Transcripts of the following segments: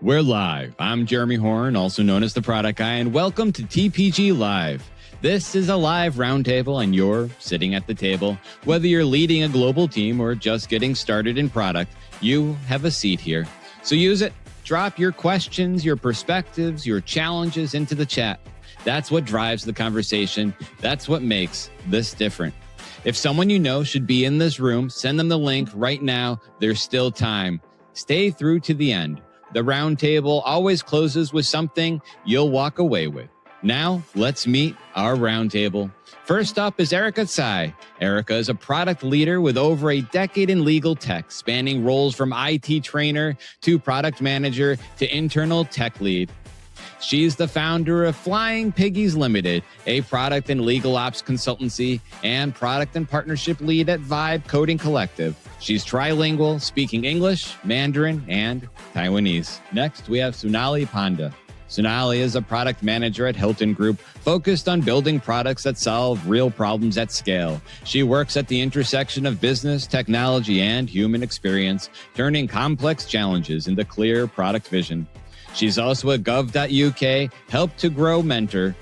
We're live. I'm Jeremy Horn, also known as the Product Guy, and welcome to TPG Live. This is a live roundtable, and you're sitting at the table. Whether you're leading a global team or just getting started in product, you have a seat here. So use it. Drop your questions, your perspectives, your challenges into the chat. That's what drives the conversation. That's what makes this different. If someone you know should be in this room, send them the link right now. There's still time. Stay through to the end. The roundtable always closes with something you'll walk away with. Now, let's meet our roundtable. First up is Erica Tsai. Erica is a product leader with over a decade in legal tech, spanning roles from IT trainer to product manager to internal tech lead. She's the founder of Flying Piggies Limited, a product and legal ops consultancy, and product and partnership lead at Vibe Coding Collective. She's trilingual, speaking English, Mandarin, and Taiwanese. Next, we have Sunali Panda. Sunali is a product manager at Hilton Group, focused on building products that solve real problems at scale. She works at the intersection of business, technology, and human experience, turning complex challenges into clear product vision. She's also a gov.uk help to grow mentor,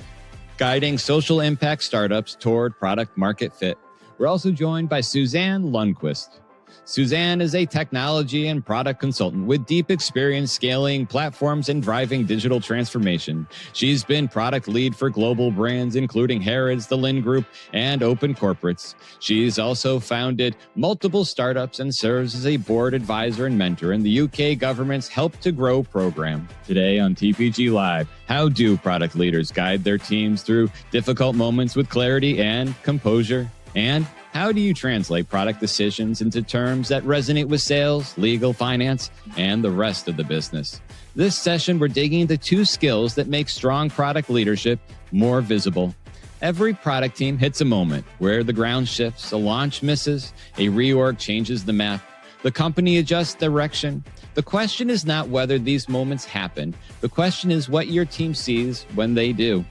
guiding social impact startups toward product market fit. We're also joined by Suzanne Lundquist. Suzanne is a technology and product consultant with deep experience scaling platforms and driving digital transformation. She's been product lead for global brands, including Harrods, the Lynn Group, and Open Corporates. She's also founded multiple startups and serves as a board advisor and mentor in the UK government's Help to Grow program. Today on TPG Live, how do product leaders guide their teams through difficult moments with clarity and composure? And how do you translate product decisions into terms that resonate with sales, legal, finance, and the rest of the business? This session, we're digging into two skills that make strong product leadership more visible. Every product team hits a moment where the ground shifts, a launch misses, a reorg changes the map, the company adjusts direction. The question is not whether these moments happen. The question is what your team sees when they do.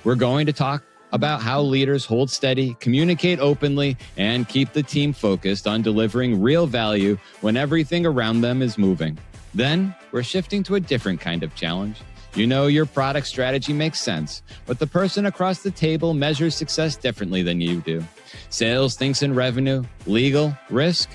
We're going to talk about how leaders hold steady, communicate openly, and keep the team focused on delivering real value when everything around them is moving. Then, we're shifting to a different kind of challenge. You know your product strategy makes sense, but the person across the table measures success differently than you do. Sales thinks in revenue, legal, risk,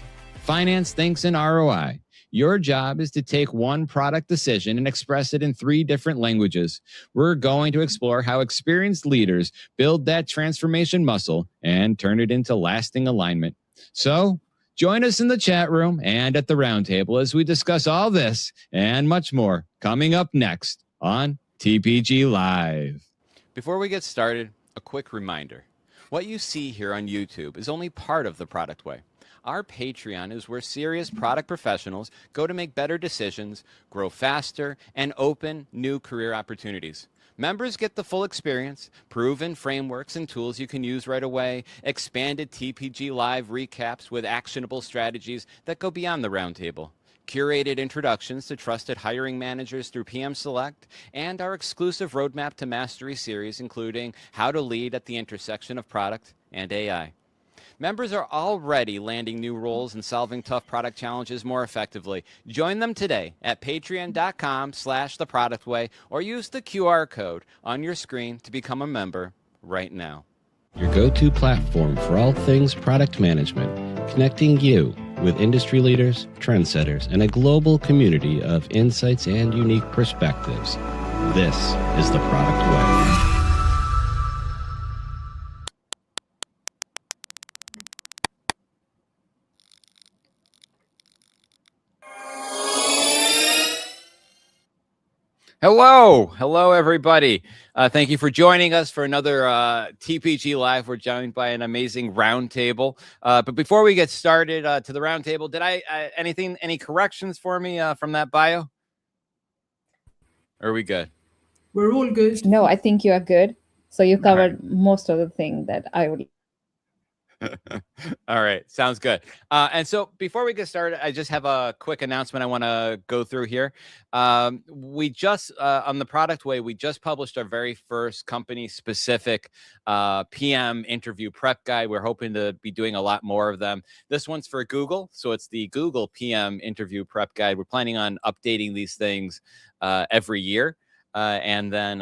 finance thinks in ROI. Your job is to take one product decision and express it in 3 different languages. We're going to explore how experienced leaders build that transformation muscle and turn it into lasting alignment. So, join us in the chat room and at the roundtable as we discuss all this and much more coming up next on TPG Live. Before we get started, a quick reminder. What you see here on YouTube is only part of the product way. Our Patreon is where serious product professionals go to make better decisions, grow faster, and open new career opportunities. Members get the full experience, proven frameworks and tools you can use right away, expanded TPG Live recaps with actionable strategies that go beyond the roundtable, curated introductions to trusted hiring managers through PM Select, and our exclusive Roadmap to Mastery series, including How to Lead at the Intersection of Product and AI. Members are already landing new roles and solving tough product challenges more effectively. Join them today at patreon.com/theproductway or use the QR code on your screen to become a member right now. Your go-to platform for all things product management, connecting you with industry leaders, trendsetters, and a global community of insights and unique perspectives. This is the Product Way. Hello, everybody. Thank you for joining us for another TPG Live. We're joined by an amazing roundtable. But before we get started to the roundtable, did I any corrections for me from that bio? Or are we good? We're all good. No, I think you are good. So you covered most of the thing that I would. All right. Sounds good. And so before we get started, I just have a quick announcement I want to go through here. We just, on the Product Way, we just published our very first company specific PM interview prep guide. We're hoping to be doing a lot more of them. This one's for Google. So it's the Google PM interview prep guide. We're planning on updating these things every year. And then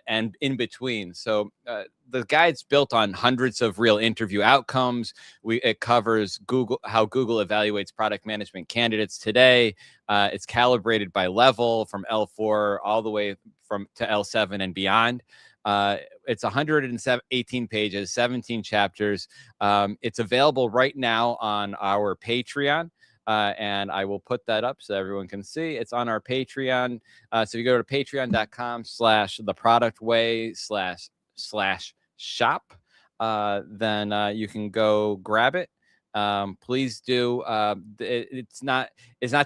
and in between. So the guide's built on hundreds of real interview outcomes. It covers how Google evaluates product management candidates today. It's calibrated by level from L4 all the way to L7 and beyond. It's 118 pages, 17 chapters. It's available right now on our Patreon. And I will put that up so everyone can see. It's on our Patreon. So if you go to patreon.com/theproductway/shop, then you can go grab it. Please do. It's not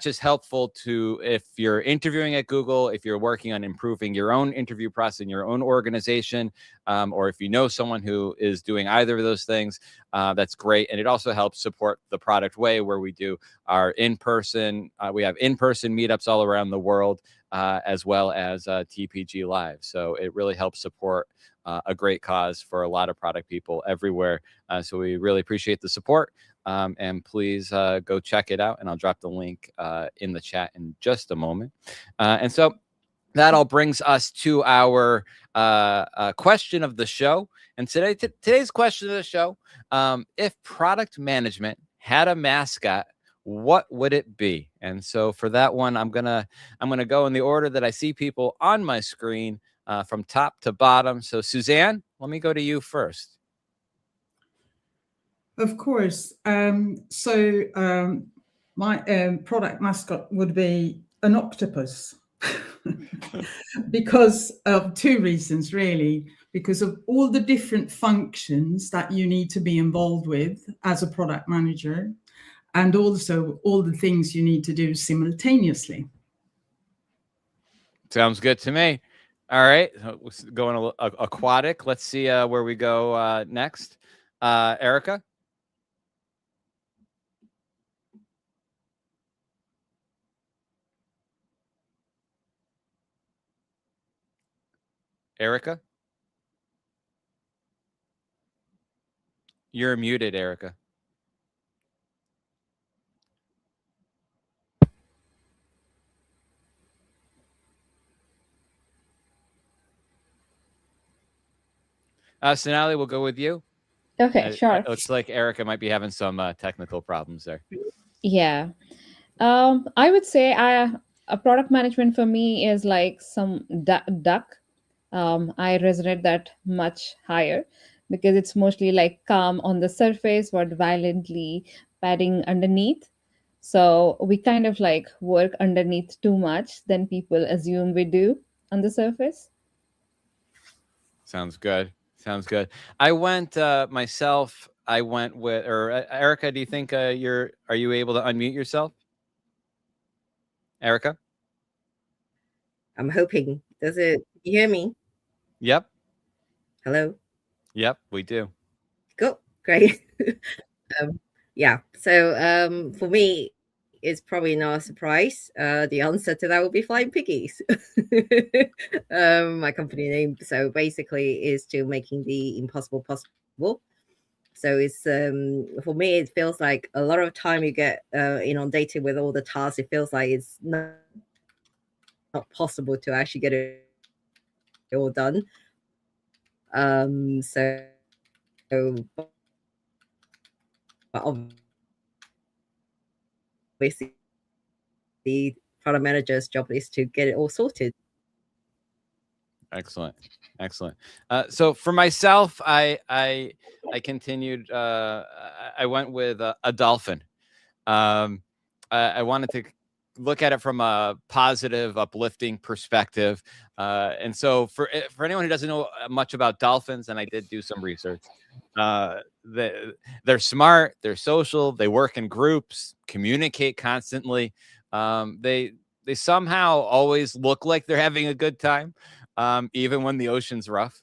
just helpful to if you're interviewing at Google, if you're working on improving your own interview process in your own organization, or if you know someone who is doing either of those things, that's great. And it also helps support the Product Way, where we do our in-person. We have in-person meetups all around the world, as well as TPG Live. So it really helps support a great cause for a lot of product people everywhere. So we really appreciate the support. And please go check it out. And I'll drop the link in the chat in just a moment. And so that all brings us to our question of the show. And today's question of the show: if product management had a mascot, what would it be? And so for that one, I'm gonna go in the order that I see people on my screen, from top to bottom. So Suzanne, let me go to you first. Of course. My product mascot would be an octopus because of two reasons, really. Because of all the different functions that you need to be involved with as a product manager, and also all the things you need to do simultaneously. Sounds good to me. All right, going aquatic. Let's see where we go next. Erica? Erica? You're muted, Erica. Sonali, we'll go with you. Okay, sure. It looks like Erica might be having some technical problems there. Yeah. I would say a product management for me is like some duck. I resonate that much higher because it's mostly like calm on the surface but violently padding underneath. So we kind of like work underneath too much than people assume we do on the surface. Sounds good. Sounds good. I went myself. I went with, or Erica, do you think are you able to unmute yourself? Erica? I'm hoping. You hear me? Yep. Hello? Yep, we do. Cool. Great. Yeah. So for me, it's probably not a surprise. The answer to that would be Flying Piggies. My company name. So basically is to making the impossible possible. So it's for me, it feels like a lot of time you get inundated with all the tasks. It feels like it's not possible to actually get it all done. So obviously the product manager's job is to get it all sorted. Excellent. So for myself, I continued. I went with a dolphin. I wanted to look at it from a positive, uplifting perspective. And so for anyone who doesn't know much about dolphins, and I did do some research, they're smart, they're social, they work in groups, communicate constantly. They somehow always look like they're having a good time, even when the ocean's rough.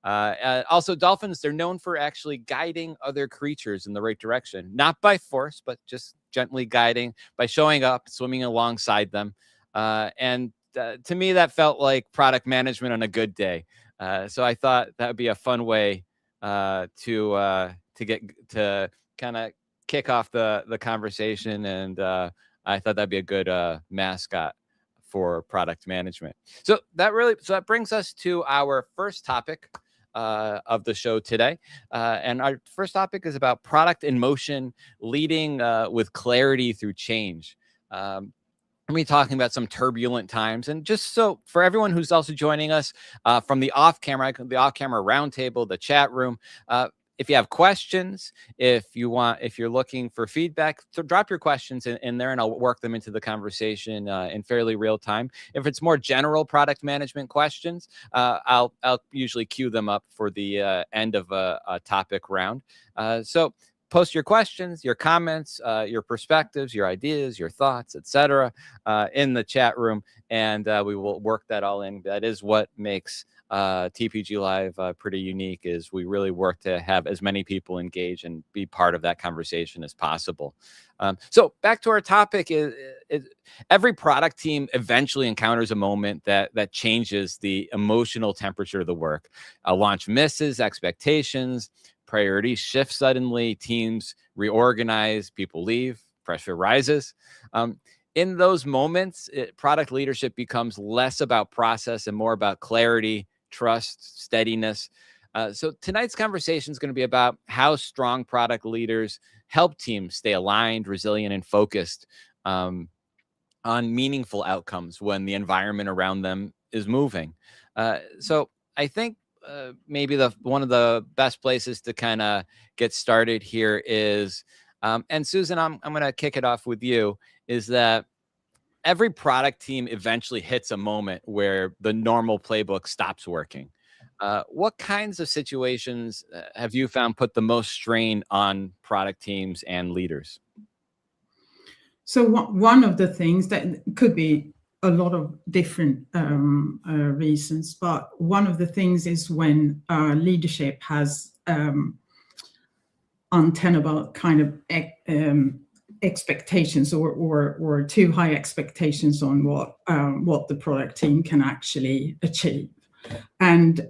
Also, dolphins, they're known for actually guiding other creatures in the right direction, not by force, but just gently guiding by showing up, swimming alongside them. And to me, that felt like product management on a good day. So I thought that would be a fun way to get to kind of kick off the conversation. And I thought that'd be a good mascot for product management. So that brings us to our first topic of the show today. And our first topic is about product in motion, leading with clarity through change. We're going to be talking about some turbulent times. And just so for everyone who's also joining us from the off-camera roundtable, the chat room, if you have questions, if you're looking for feedback, so drop your questions in there and I'll work them into the conversation in fairly real time. If it's more general product management questions, I'll usually queue them up for the end of a topic round. So post your questions, your comments, your perspectives, your ideas, your thoughts, etc., in the chat room, and we will work that all in. That is what makes TPG Live pretty unique, is we really work to have as many people engage and be part of that conversation as possible. So back to our topic, is every product team eventually encounters a moment that changes the emotional temperature of the work. A launch misses expectations, priorities shift suddenly, teams reorganize, people leave, pressure rises. In those moments, product leadership becomes less about process and more about clarity, trust, steadiness. So tonight's conversation is going to be about how strong product leaders help teams stay aligned, resilient, and focused on meaningful outcomes when the environment around them is moving. So I think maybe one of the best places to kind of get started here is, and Susan, I'm going to kick it off with you, is that every product team eventually hits a moment where the normal playbook stops working. What kinds of situations have you found put the most strain on product teams and leaders? So one of the things that could be a lot of different reasons, but one of the things is when leadership has untenable kind of expectations or too high expectations on what the product team can actually achieve. And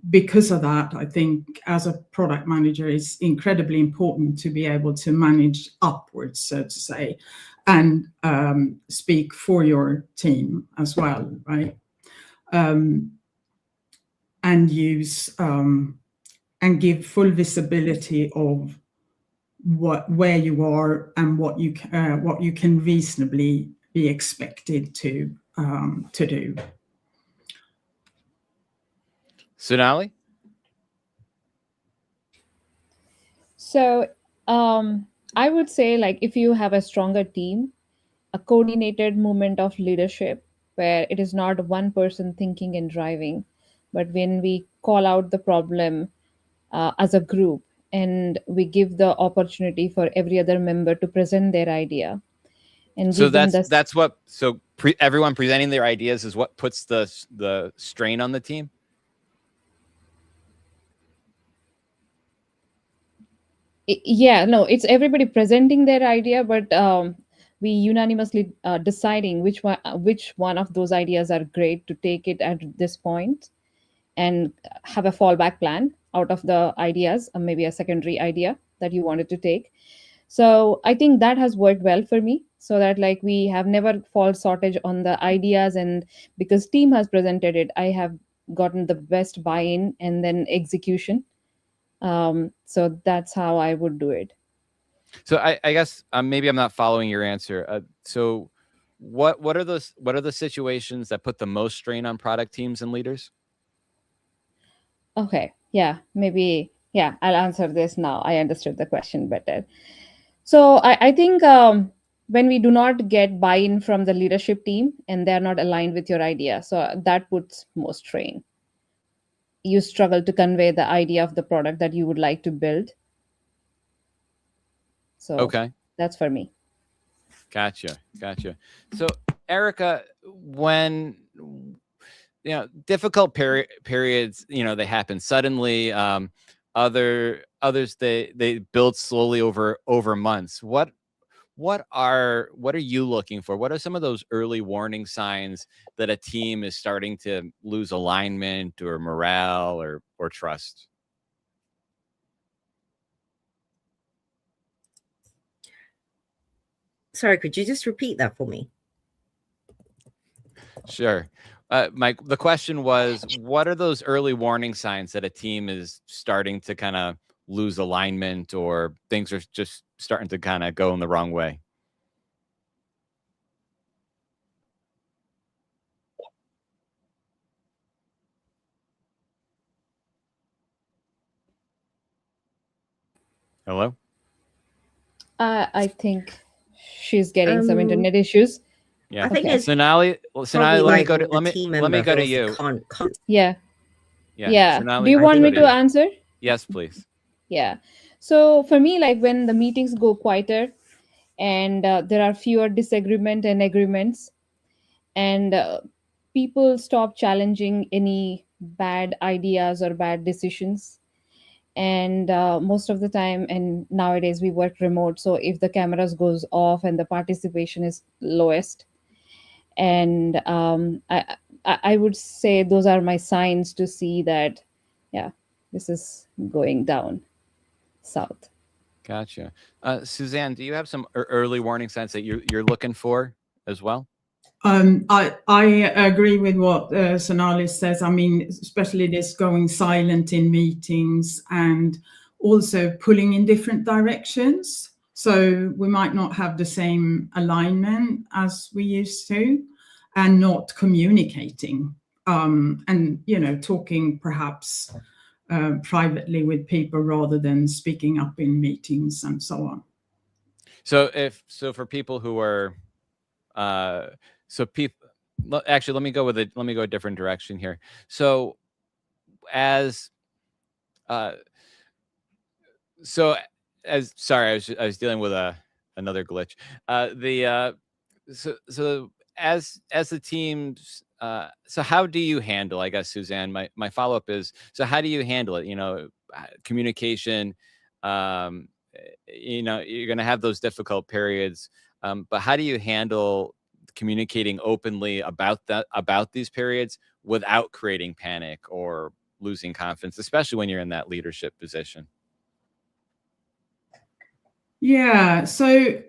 because of that, I think as a product manager, it's incredibly important to be able to manage upwards, so to say, and speak for your team as well, right? And use and give full visibility of where you are and what you can reasonably be expected to do. Sonali? So I would say, like, if you have a stronger team, a coordinated movement of leadership where it is not one person thinking and driving, but when we call out the problem as a group and we give the opportunity for every other member to present their idea and So give them that's what, so everyone presenting their ideas is what puts the strain on the team? Yeah, no, it's everybody presenting their idea, but we unanimously deciding which one of those ideas are great to take it at this point, and have a fallback plan out of the ideas, maybe a secondary idea that you wanted to take. So I think that has worked well for me, so that, like, we have never fall shortage on the ideas, and because team has presented it, I have gotten the best buy-in and then execution. So that's how I would do it. So I guess maybe I'm not following your answer. So what are the situations that put the most strain on product teams and leaders? Okay, yeah, maybe, yeah, I'll answer this now. I understood the question better. So I think when we do not get buy-in from the leadership team and they're not aligned with your idea, so that puts most strain. You struggle to convey the idea of the product that you would like to build. So Okay. That's for me. Gotcha. So Erica, when difficult periods, they happen suddenly. Others they build slowly over months. What are you looking for? What are some of those early warning signs that a team is starting to lose alignment or morale or trust? Sorry, could you just repeat that for me? Sure. Mike, the question was, what are those early warning signs that a team is starting to kind of lose alignment or things are just starting to kind of go in the wrong way? Hello? I think she's getting some internet issues. Yeah. I think Okay. it's Sonali, probably let me like go to the team member to feels you. can't. Yeah. Yeah. Do Sonali, you I want think me go to you. answer? Yes, please. Yeah. So for me, like when the meetings go quieter and there are fewer disagreement and agreements, and people stop challenging any bad ideas or bad decisions. And most of the time, and nowadays we work remote, so if the cameras goes off and the participation is lowest, and I would say those are my signs to see that, yeah, this is going down south. Gotcha. Suzanne, do you have some early warning signs that you're looking for as well? I agree with what Sonali says. I mean, especially this going silent in meetings and also pulling in different directions. So we might not have the same alignment as we used to, and not communicating, and talking perhaps privately with people rather than speaking up in meetings and so on. So for people who are people, actually, let me go a different direction here. So as sorry, I was dealing with another glitch. So as the teams, so how do you handle, I guess, Suzanne, my follow-up is, so how do you handle it? Communication, you're going to have those difficult periods, but how do you handle communicating openly about these periods without creating panic or losing confidence, especially when you're in that leadership position? Yeah, so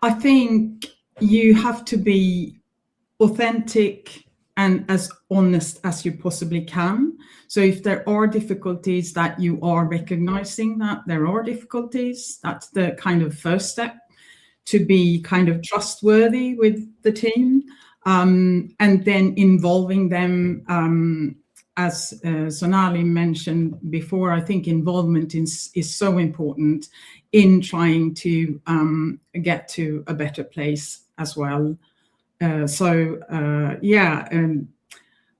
I think you have to be authentic and as honest as you possibly can. So if there are difficulties, that you are recognizing that there are difficulties, that's the kind of first step to be kind of trustworthy with the team, and then involving them. As Sonali mentioned before, I think involvement is so important in trying to get to a better place as well.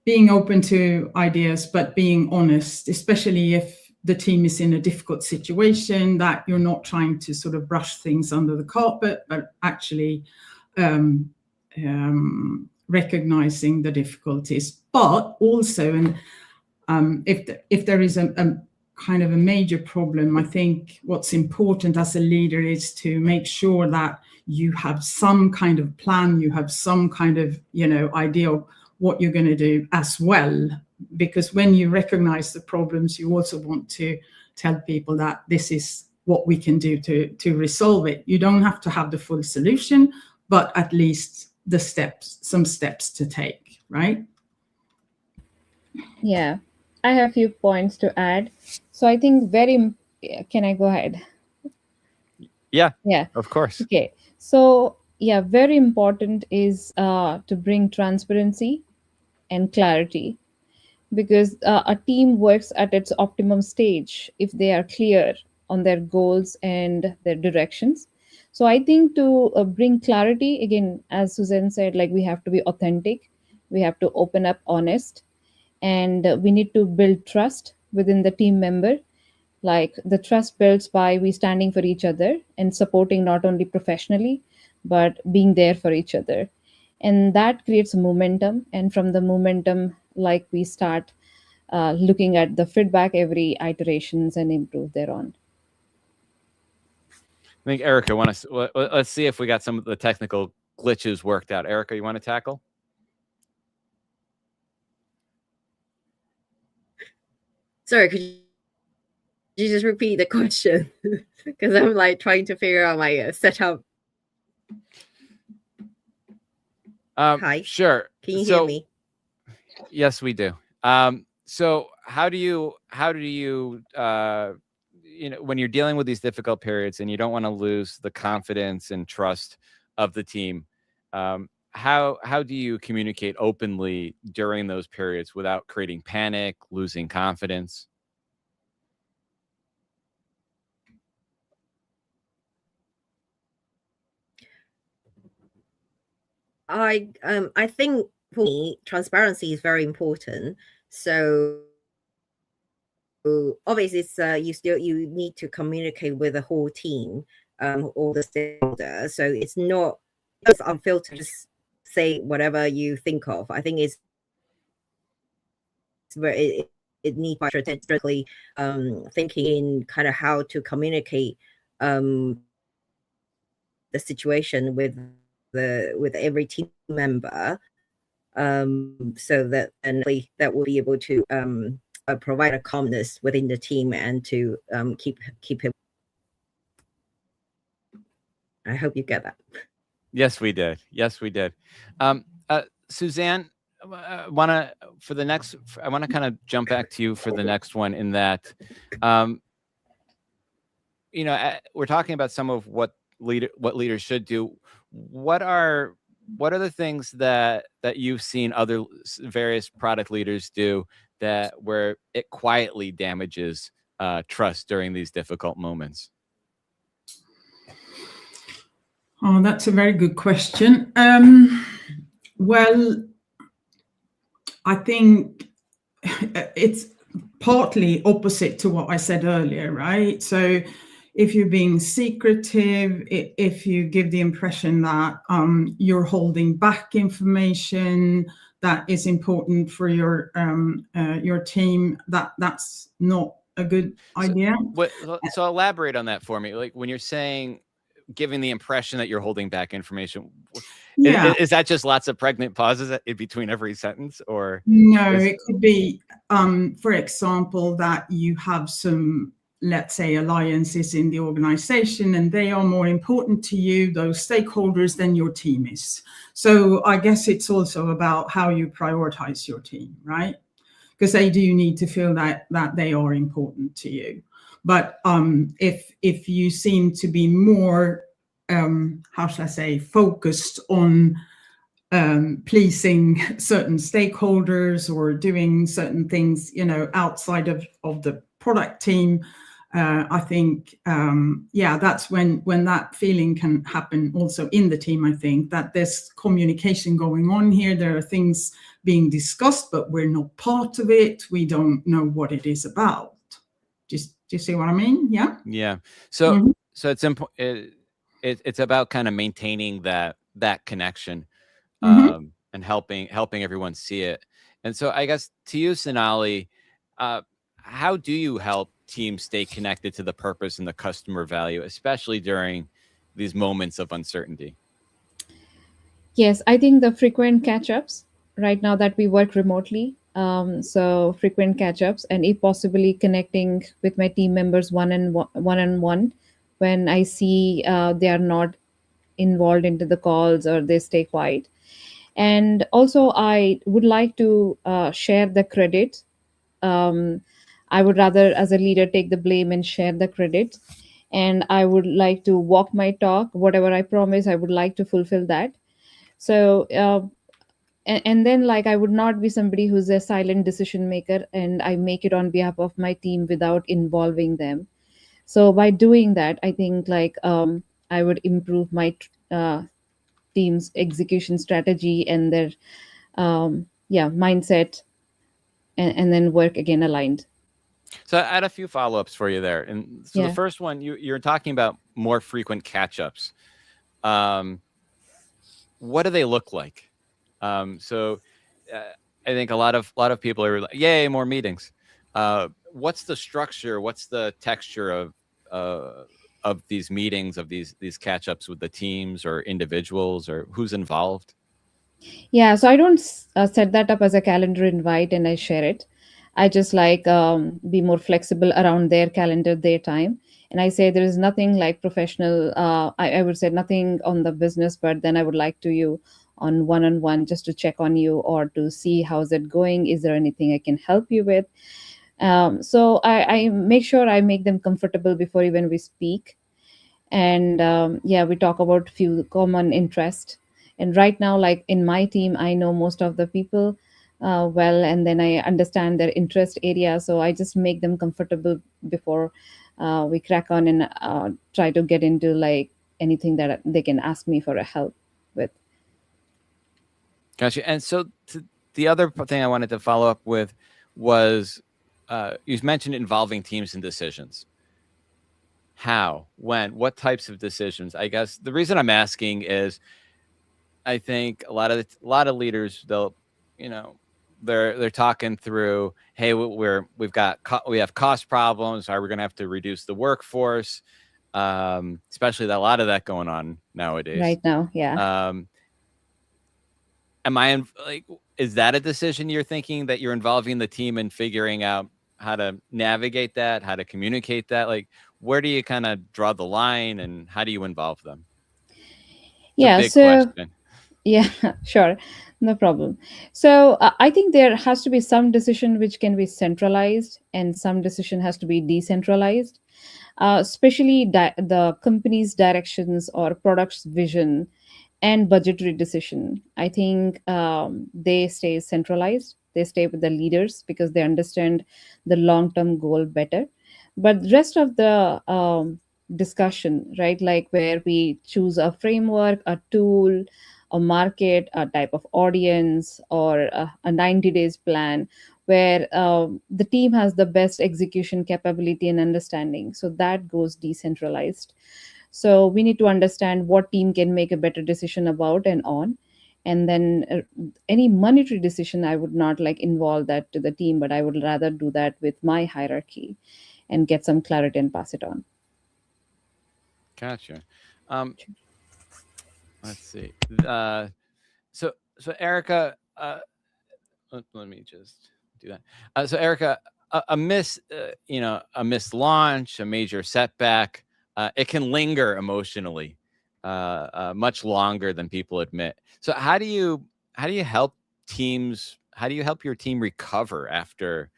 Being open to ideas, but being honest, especially if the team is in a difficult situation, that you're not trying to sort of brush things under the carpet, but actually recognizing the difficulties. But also, and if there is a kind of a major problem, I think what's important as a leader is to make sure that you have some kind of plan, you have some kind of idea of what you're going to do as well. Because when you recognize the problems, you also want to tell people that this is what we can do to resolve it. You don't have to have the full solution, but at least some steps to take, right? Yeah, I have a few points to add. So I think can I go ahead? Yeah, Yeah, of course. okay. So yeah, very important is to bring transparency and clarity, because a team works at its optimum stage if they are clear on their goals and their directions. So I think to bring clarity, again, as Suzanne said, like we have to be authentic, we have to open up honest, and we need to build trust within the team member. Like the trust builds by we standing for each other and supporting not only professionally but being there for each other, and that creates momentum, and from the momentum like we start looking at the feedback every iterations and improve thereon. I think Erica, let's see if we got some of the technical glitches worked out. Erica, you want to tackle? Sorry, could you just repeat the question? Because I'm like trying to figure out my setup. Hi. Sure. Can you hear me? Yes, we do. So how do you when you're dealing with these difficult periods and you don't want to lose the confidence and trust of the team, how do you communicate openly during those periods without creating panic, losing confidence? I think for me, transparency is very important. So obviously, it's you need to communicate with the whole team, all the stakeholders. So it's not just unfiltered. Just say whatever you think of. I think it's very it needs quite strategically thinking in kind of how to communicate the situation with every team member, so that that will be able to provide a calmness within the team and to keep it. I hope you get that. Yes, we did. Yes, we did. Suzanne, I want to kind of jump back to you for the next one in that, we're talking about some of what leaders should do. What are the things that you've seen other various product leaders do where it quietly damages trust during these difficult moments? Oh, that's a very good question. Well, I think it's partly opposite to what I said earlier, right? So if you're being secretive, if you give the impression that you're holding back information that is important for your team, that's not a good idea. So elaborate on that for me. Like when you're saying giving the impression that you're holding back information, is that just lots of pregnant pauses in between every sentence, or no? It could be, for example, that you have some, let's say, alliances in the organization and they are more important to you, those stakeholders, than your team is. So I guess it's also about how you prioritize your team, right? Because they do need to feel that they are important to you. But if you seem to be more, how should I say, focused on pleasing certain stakeholders or doing certain things, outside of the product team, I think, that's when that feeling can happen also in the team. I think that there's communication going on here. There are things being discussed, but we're not part of it. We don't know what it is about. Do you see what I mean? Yeah. Yeah. So so it's important. It's about kind of maintaining that connection, and helping everyone see it. And so I guess to you, Sonali, how do you help teams stay connected to the purpose and the customer value, especially during these moments of uncertainty? Yes, I think the frequent catch-ups right now that we work remotely. So frequent catch-ups, and if possibly connecting with my team members one-on-one when I see they are not involved into the calls or they stay quiet. And also, I would like to share the credit. I would rather, as a leader, take the blame and share the credit. And I would like to walk my talk. Whatever I promise, I would like to fulfill that. So, and then, like, I would not be somebody who's a silent decision maker and I make it on behalf of my team without involving them. So by doing that, I think I would improve my team's execution strategy and their mindset, and then work again aligned. So I had a few follow-ups for you there. And so the first one, you're talking about more frequent catch-ups. What do they look like? So I think a lot of people are like, yay, more meetings. What's the structure? What's the texture of these meetings, of these catch-ups with the teams or individuals, or who's involved? Yeah, so I don't set that up as a calendar invite and I share it. I just like be more flexible around their calendar, their time. And I say there is nothing like professional. I would say nothing on the business, but then I would like to you on one-on-one just to check on you or to see how's it going. Is there anything I can help you with? So I make sure I make them comfortable before even we speak. And yeah, we talk about few common interest. And right now, like in my team, I know most of the people well, and then I understand their interest area, so I just make them comfortable before we crack on and try to get into like anything that they can ask me for a help with. Gotcha. And so the other thing I wanted to follow up with was you mentioned involving teams in decisions. How, when, what types of decisions? I guess the reason I'm asking is I think a lot of leaders, they'll, they're talking through, hey, we have cost problems. Are we going to have to reduce the workforce? Especially a lot of that going on nowadays. Right now, yeah. Is that a decision you're thinking, that you're involving the team in figuring out how to navigate that, how to communicate that? Like, where do you kind of draw the line and how do you involve them? Yeah, big question. Yeah, sure. No problem. So I think there has to be some decision which can be centralized and some decision has to be decentralized, especially the company's directions or product's vision and budgetary decision. I think they stay centralized. They stay with the leaders because they understand the long-term goal better. But the rest of the discussion, right, like where we choose a framework, a tool, a market, a type of audience, or a 90 days plan, where the team has the best execution capability and understanding. So that goes decentralized. So we need to understand what team can make a better decision about and on. And then any monetary decision, I would not like involve that to the team, but I would rather do that with my hierarchy and get some clarity and pass it on. Gotcha. Let's see. So Erica, let me just do that. So Erica, a missed launch, a major setback, it can linger emotionally much longer than people admit. So how do you help teams? How do you help your team recover after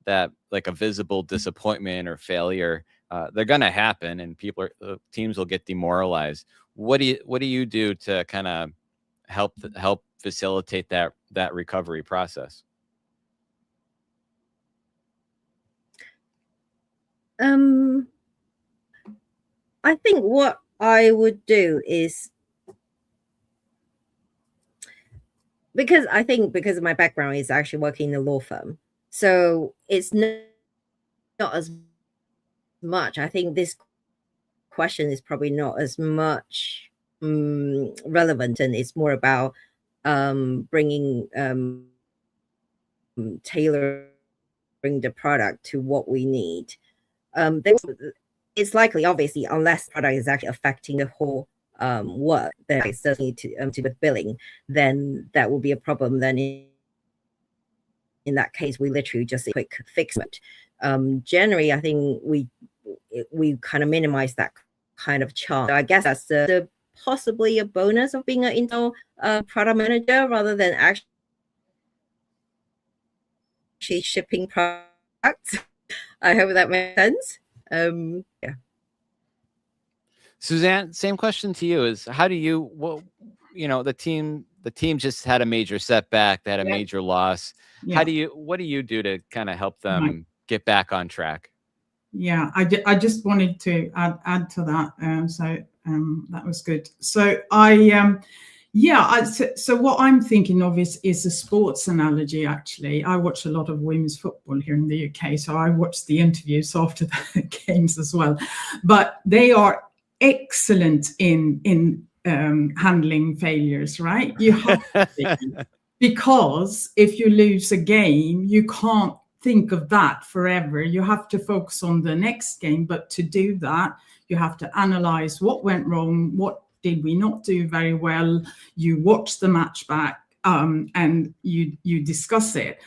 that, like a visible disappointment or failure? They're going to happen, and teams will get demoralized. What do you do to kind of help facilitate that recovery process? I think what I would do is, because of my background is actually working in a law firm, so it's not as much. I think this question is probably not as much relevant, and it's more about bringing tailoring the product to what we need. It's likely, obviously, unless product is actually affecting the whole work, then it's certainly to do with billing, then that will be a problem. Then in that case, we literally just quick fix it. Generally, I think we kind of minimize that kind of chance. So I guess that's the possibly a bonus of being an internal product manager rather than actually shipping products. I hope that makes sense. Yeah. Suzanne, same question to you. Is how do you, the team just had a major setback, they had a major loss. Yeah. What do you do to kind of help them get back on track? Yeah, I just wanted to add to that. So that was good. So so what I'm thinking of is a sports analogy. Actually, I watch a lot of women's football here in the UK, so I watch the interviews after the games as well. But they are excellent in handling failures, right? You have to because if you lose a game, you can't think of that forever. You have to focus on the next game. But to do that, you have to analyze what went wrong, what did we not do very well. You watch the match back, and you discuss it.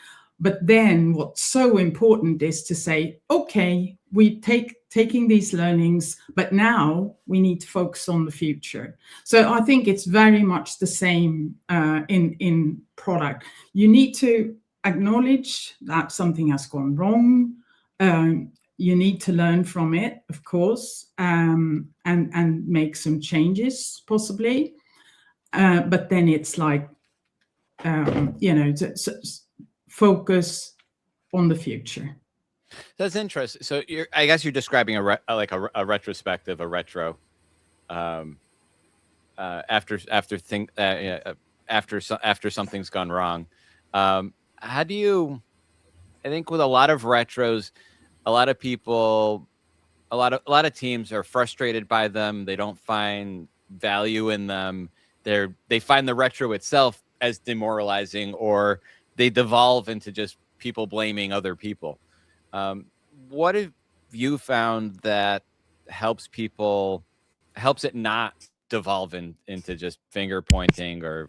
But then what's so important is to say, okay, we taking these learnings, but now we need to focus on the future. So I think it's very much the same in product. You need to acknowledge that something has gone wrong. You need to learn from it, of course, and make some changes possibly. But then it's like, focus on the future. That's interesting. So I guess you're describing a retrospective, a retro, after something's gone wrong. How do you? I think with a lot of retros, a lot of people, a lot of teams are frustrated by them. They don't find value in them. They find the retro itself as demoralizing, or they devolve into just people blaming other people. What have you found that helps it not devolve into just finger pointing, where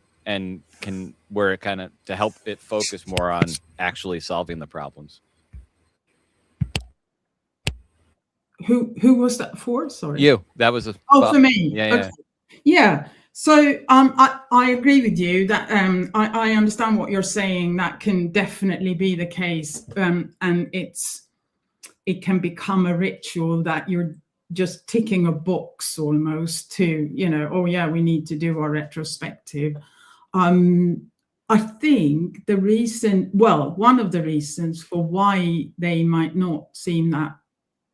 it kind of to help it focus more on actually solving the problems? Who was that for? Sorry. You. That was for me. Yeah. Okay. Yeah. So I agree with you that I understand what you're saying. That can definitely be the case, and it can become a ritual that you're just ticking a box almost to, oh yeah, we need to do our retrospective. I think one of the reasons for why they might not seem that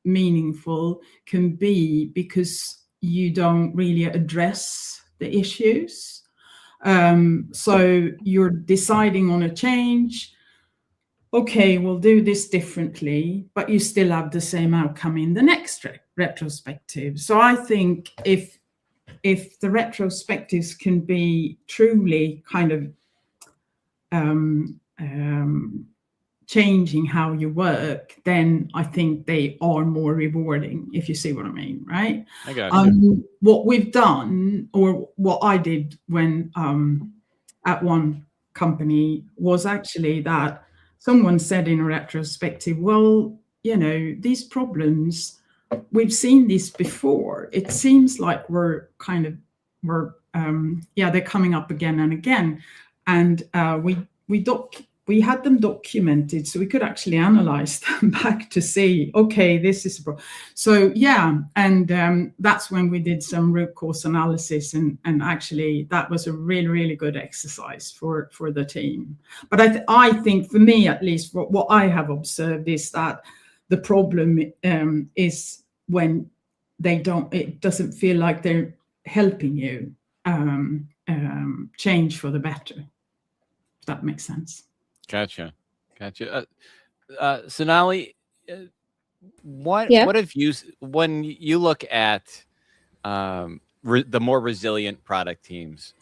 meaningful can be because you don't really address the issues. So you're deciding on a change. Okay, we'll do this differently, but you still have the same outcome in the next retrospective. So I think if the retrospectives can be truly kind of changing how you work, then I think they are more rewarding, if you see what I mean, right? I got you. What we've done, or what I did when at one company, was actually that someone said in a retrospective, well, these problems, we've seen this before. It seems like they're coming up again and again. And we had them documented, so we could actually analyze them back to see, okay, this is a problem. So yeah, and that's when we did some root cause analysis, and actually that was a really, really good exercise for the team. But I think for me, at least, what I have observed is that the problem is when it doesn't feel like they're helping you change for the better. If that makes sense. Gotcha. Sonali, what have you, when you look at the more resilient product teams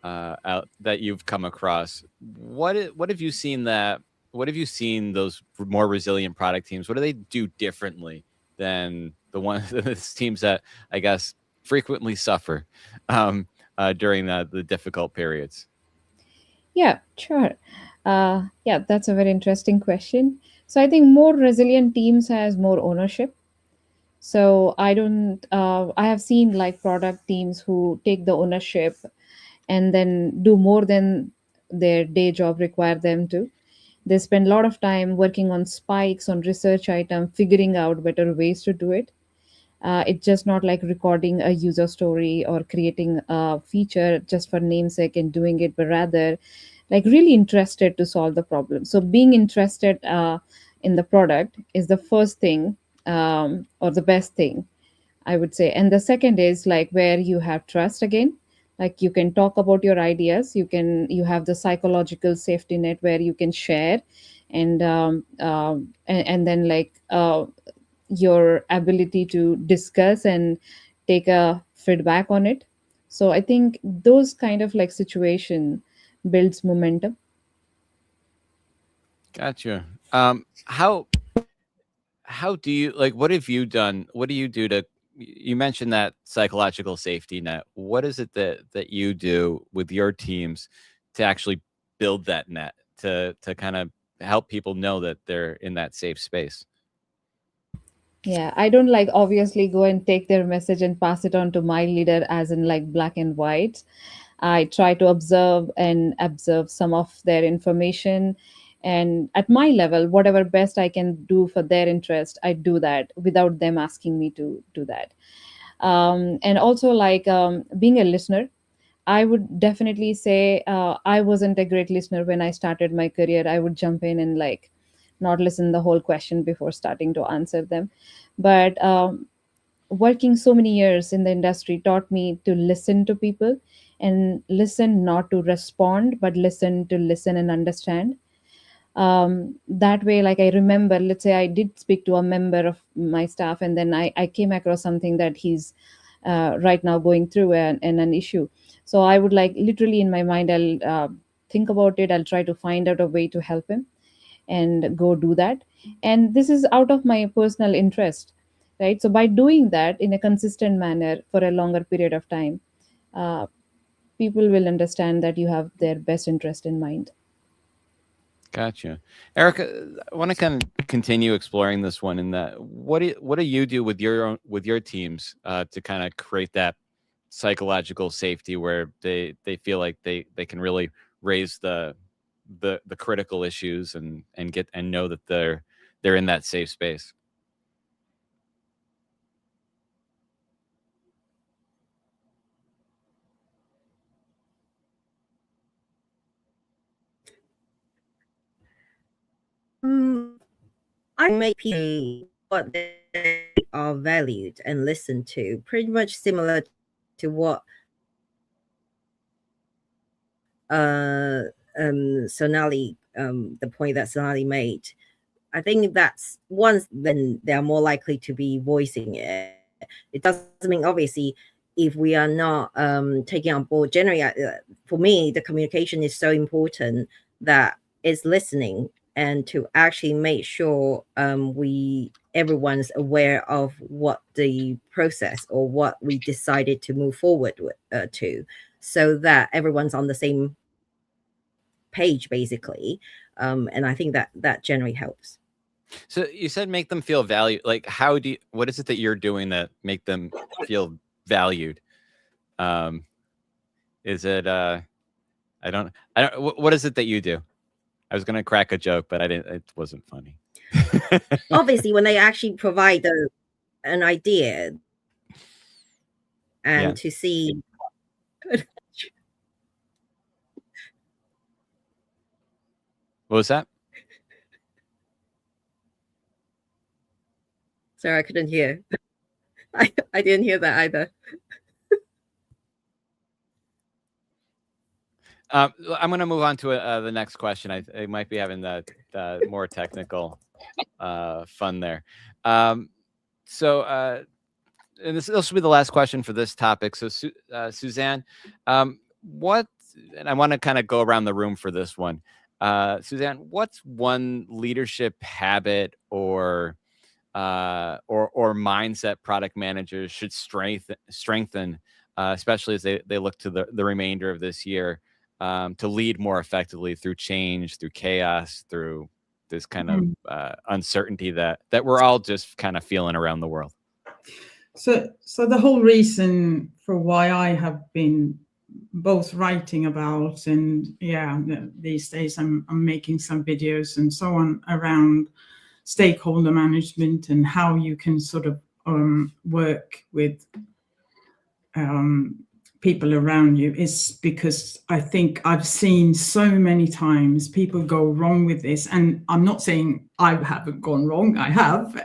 that you've come across, what have you seen those more resilient product teams, what do they do differently than the teams that I guess frequently suffer during the difficult periods? Yeah, sure. That's a very interesting question. So I think more resilient teams has more ownership. So I have seen like product teams who take the ownership and then do more than their day job require them to. They spend a lot of time working on spikes, on research item, figuring out better ways to do it. It's just not like recording a user story or creating a feature just for namesake and doing it, but rather like really interested to solve the problem. So being interested in the product is the first thing, or the best thing, I would say. And the second is like where you have trust again. Like you can talk about your ideas. You have the psychological safety net where you can share, and then like your ability to discuss and take a feedback on it. So I think those kind of like situation builds momentum. Gotcha. How do you, like, what have you done? What do you do to, you mentioned that psychological safety net. What is it that you do with your teams to actually build that net to kind of help people know that they're in that safe space? Yeah, I don't like obviously go and take their message and pass it on to my leader as in like black and white. I try to observe some of their information, and at my level, whatever best I can do for their interest, I do that without them asking me to do that. And also like being a listener, I would definitely say I wasn't a great listener when I started my career. I would jump in and like not listen the whole question before starting to answer them. But working so many years in the industry taught me to listen to people and listen not to respond, but listen and understand. That way, like I remember, let's say I did speak to a member of my staff, and then I came across something that he's right now going through an issue. So I would like literally in my mind, I'll think about it, I'll try to find out a way to help him and go do that. And this is out of my personal interest, right? So by doing that in a consistent manner for a longer period of time, uh, people will understand that you have their best interest in mind. Gotcha. Erica, I want to kind of continue exploring this one in that what do you do with your teams to kind of create that psychological safety where they feel like they can really raise the critical issues and get and know that they're in that safe space? I make people what they are valued and listened to, pretty much similar to what Sonali, the point that Sonali made. I think that's once then they are more likely to be voicing it. It doesn't mean obviously if we are not taking on board. Generally, for me, the communication is so important that it's listening and to actually make sure everyone's aware of what the process or what we decided to move forward with, to, so that everyone's on the same page basically. And I think that generally helps. So you said make them feel valued. Like, what is it that you're doing that make them feel valued? Is it I don't what is it that you do? I was gonna crack a joke, but I didn't. It wasn't funny. Obviously, when they actually provide an idea and to see. What was that? Sorry, I couldn't hear. I didn't hear that either. I'm going to move on to the next question. I might be having the more technical fun there. So, and this will be the last question for this topic. So, Suzanne, what? And I want to kind of go around the room for this one. Suzanne, what's one leadership habit or mindset product managers should strengthen, especially as they look to the remainder of this year, to lead more effectively through change, through chaos, through this kind of uncertainty that we're all just kind of feeling around the world? So the whole reason for why I have been both writing about and these days I'm making some videos and so on around stakeholder management and how you can sort of work with people around you is because I think I've seen so many times people go wrong with this. And I'm not saying I haven't gone wrong. I have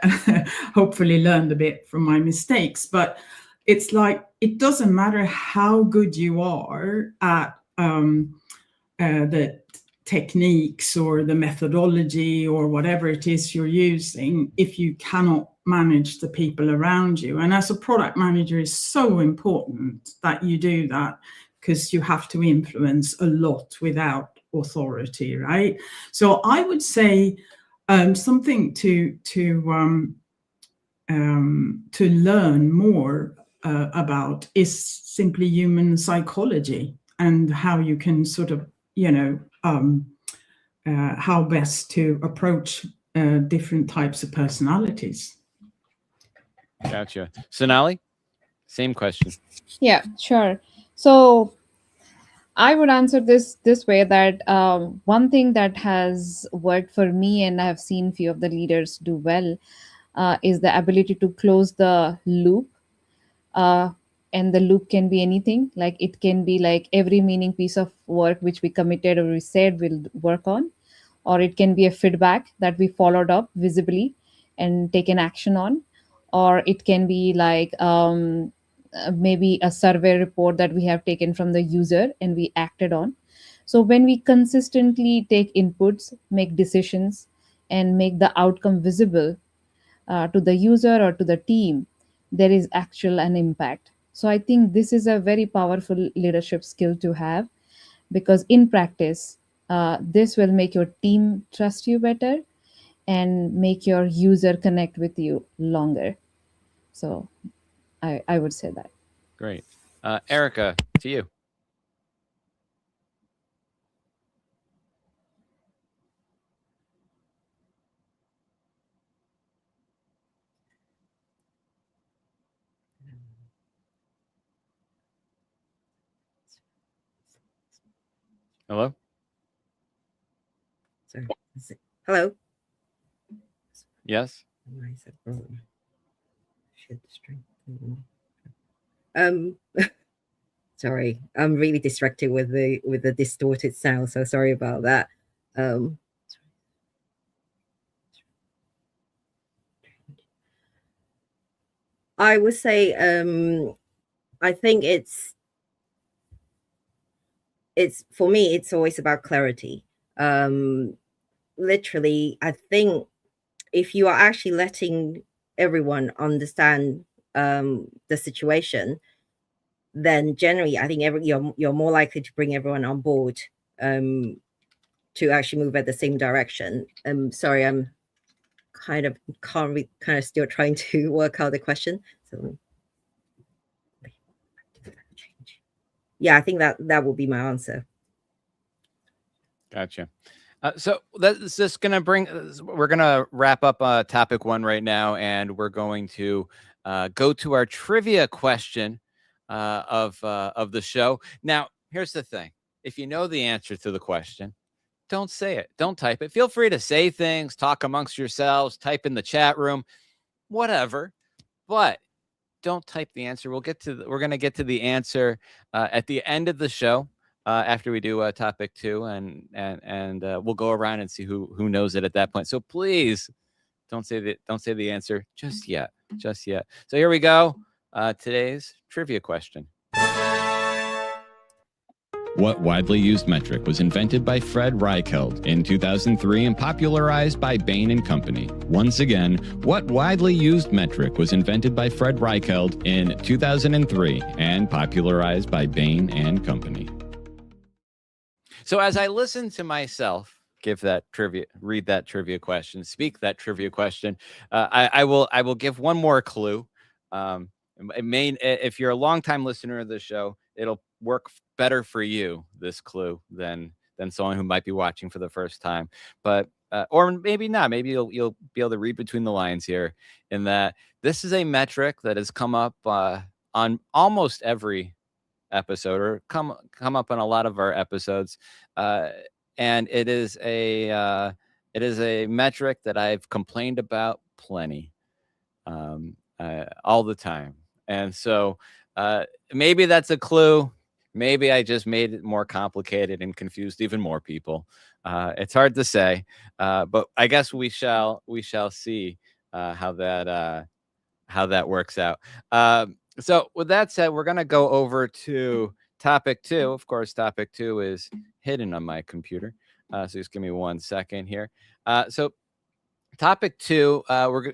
hopefully learned a bit from my mistakes, but it's like, it doesn't matter how good you are at the techniques or the methodology or whatever it is you're using, if you cannot manage the people around you. And as a product manager, it's so important that you do that, because you have to influence a lot without authority, right? So I would say something to learn more about is simply human psychology and how you can sort of, how best to approach different types of personalities. Gotcha. Sonali, same question. Yeah, sure. So I would answer this way that one thing that has worked for me, and I have seen few of the leaders do well, is the ability to close the loop. Uh, and the loop can be anything. Like it can be like every meaning piece of work which we committed or we said we'll work on, or it can be a feedback that we followed up visibly and taken action on, or it can be like maybe a survey report that we have taken from the user and we acted on. So when we consistently take inputs, make decisions, and make the outcome visible to the user or to the team, there is actual an impact. So I think this is a very powerful leadership skill to have, because in practice, this will make your team trust you better and make your user connect with you longer. So I would say that. Great. Erica, to you. Hello? Sorry. Hello? Yes? Sorry, I'm really distracted with the distorted sound, so sorry about that. I would say I think it's for me, it's always about clarity. Literally, I think if you are actually letting everyone understand the situation, then generally I think you're more likely to bring everyone on board to actually move at the same direction. Sorry, I'm kind of still trying to work out the question. So yeah, I think that will be my answer. Gotcha. So that's just going to we're going to wrap up topic 1 right now, and we're going to go to our trivia question of the show. Now, here's the thing. If you know the answer to the question, don't say it. Don't type it. Feel free to say things, talk amongst yourselves, type in the chat room, whatever. But don't type the answer. We're going to get to the answer at the end of the show. After we do topic 2, and we'll go around and see who knows it at that point. So please don't say the answer just yet. So here we go. Today's trivia question. What widely used metric was invented by Fred Reichheld in 2003 and popularized by Bain & Company? Once again, what widely used metric was invented by Fred Reichheld in 2003 and popularized by Bain & Company? So as I listen to myself read that trivia question, speak that trivia question, I will give one more clue. If you're a longtime listener of the show, it'll work better for you, this clue, than someone who might be watching for the first time. But or maybe not. Maybe you'll be able to read between the lines here, in that this is a metric that has come up on almost every episode, or come up on a lot of our episodes, and it is a metric that I've complained about plenty, all the time. And so maybe that's a clue. Maybe I just made it more complicated and confused even more people. It's hard to say, but I guess we shall see how that works out. So with that said, we're going to go over to topic 2. Of course, topic 2 is hidden on my computer. So just give me 1 second here. So topic 2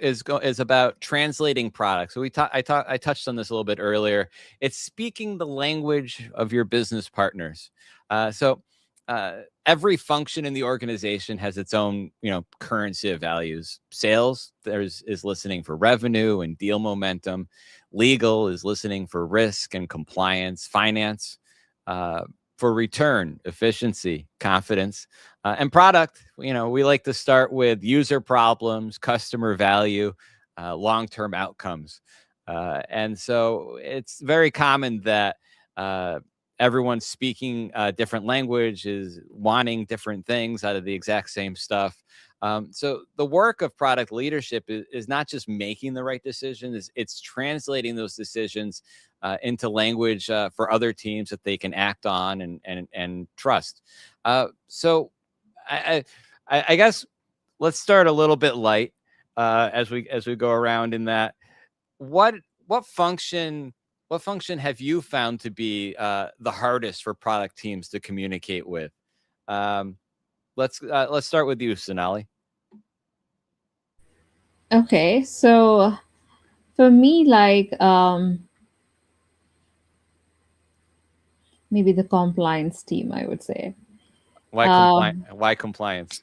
is about translating products. So I touched on this a little bit earlier. It's speaking the language of your business partners. So every function in the organization has its own, currency of values. Sales is listening for revenue and deal momentum. Legal is listening for risk and compliance. Finance for return, efficiency, confidence, and product. We like to start with user problems, customer value, long-term outcomes. And so it's very common that everyone's speaking a different language, is wanting different things out of the exact same stuff. So the work of product leadership is not just making the right decisions, it's translating those decisions into language for other teams that they can act on and trust. So I guess let's start a little bit light as we go around in that. What function have you found to be the hardest for product teams to communicate with? Let's start with you, Sonali. Okay, so for me, like maybe the compliance team, I would say. Why compliance?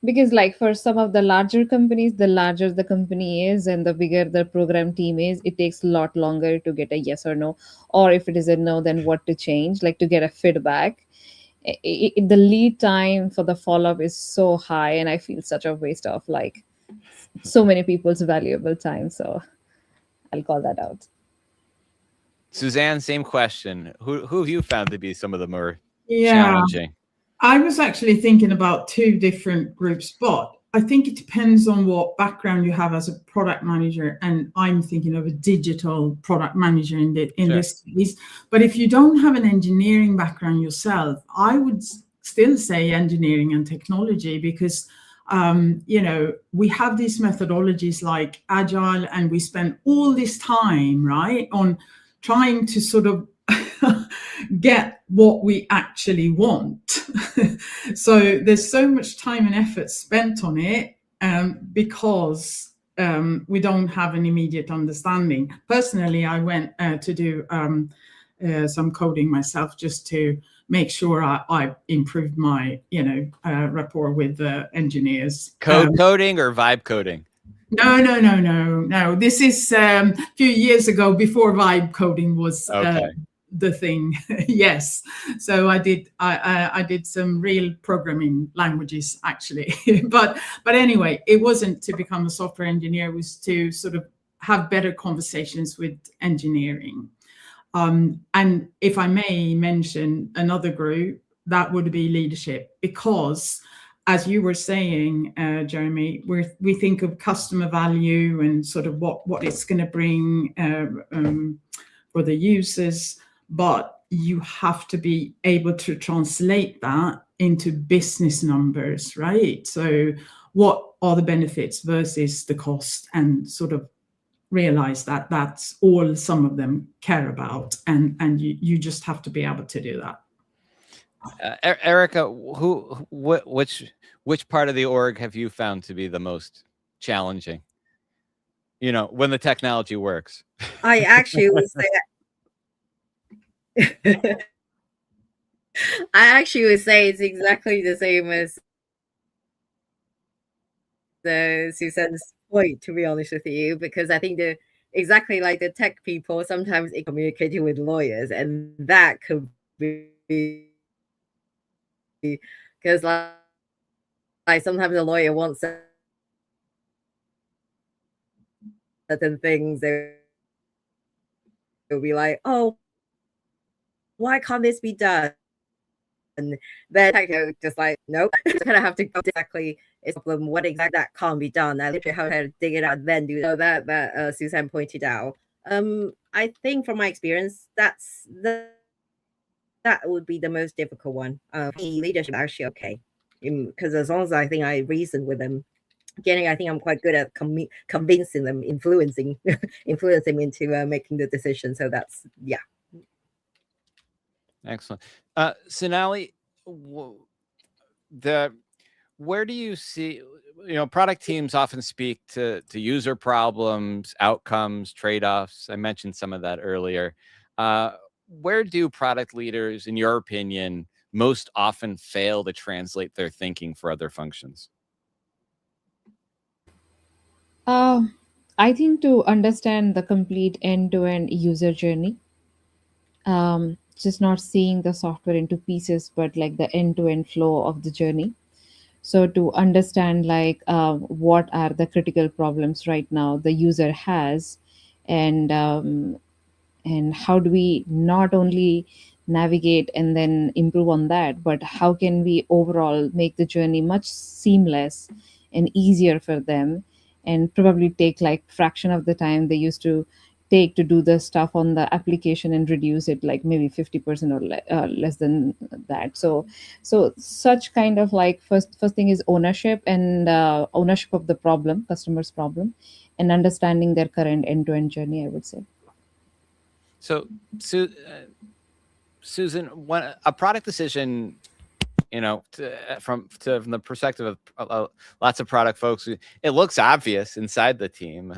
Because like for some of the larger companies, the larger the company is and the bigger the program team is, it takes a lot longer to get a yes or no, or if it is a no, then what to change, like to get a feedback. The lead time for the follow-up is so high, and I feel such a waste of like so many people's valuable time. So I'll call that out. Suzanne, same question. Who have you found to be some of the more challenging? I was actually thinking about two different groups, but I think it depends on what background you have as a product manager. And I'm thinking of a digital product manager in this case. But if you don't have an engineering background yourself, I would still say engineering and technology, because we have these methodologies like Agile, and we spend all this time, right, on trying to sort of get what we actually want. So there's so much time and effort spent on it because we don't have an immediate understanding. Personally, I went to do some coding myself just to make sure I improved my rapport with the engineers. Coding or vibe coding? No. This is a few years ago, before vibe coding was the thing. Yes. So I did some real programming languages actually. but anyway, it wasn't to become a software engineer, it was to sort of have better conversations with engineering. And if I may mention another group, that would be leadership, because as you were saying, Jeremy, we think of customer value and sort of what it's going to bring for the users, but you have to be able to translate that into business numbers, right? So what are the benefits versus the cost, and sort of realize that that's all some of them care about, and you just have to be able to do that. Erica, which part of the org have you found to be the most challenging? When the technology works. I actually would say it's exactly the same as Susan's point, to be honest with you, because I think exactly like the tech people, sometimes it communicating with lawyers, and that could be because like sometimes a lawyer wants certain things, they'll be like, oh, why can't this be done? And then just like, nope, you kind of have to go exactly it's a problem, what exactly that can't be done. I literally have to dig it out and then do that Suzanne pointed out. I think from my experience, that would be the most difficult one. Leadership actually okay, because as long as I think I reason with them, I think I'm quite good at convincing them, influencing them into making the decision. So that's excellent. Sonali, where do you see, product teams often speak to user problems, outcomes, trade-offs. I mentioned some of that earlier. Where do product leaders, in your opinion, most often fail to translate their thinking for other functions? I think to understand the complete end-to-end user journey, just not seeing the software into pieces, but like the end-to-end flow of the journey. So to understand like what are the critical problems right now the user has, and and how do we not only navigate and then improve on that, but how can we overall make the journey much seamless and easier for them, and probably take like fraction of the time they used to take to do the stuff on the application and reduce it like maybe 50% or less than that. So such kind of like first thing is ownership, and ownership of the problem, customer's problem, and understanding their current end-to-end journey, I would say. So, Susan, when a product decision, from the perspective of lots of product folks, it looks obvious inside the team,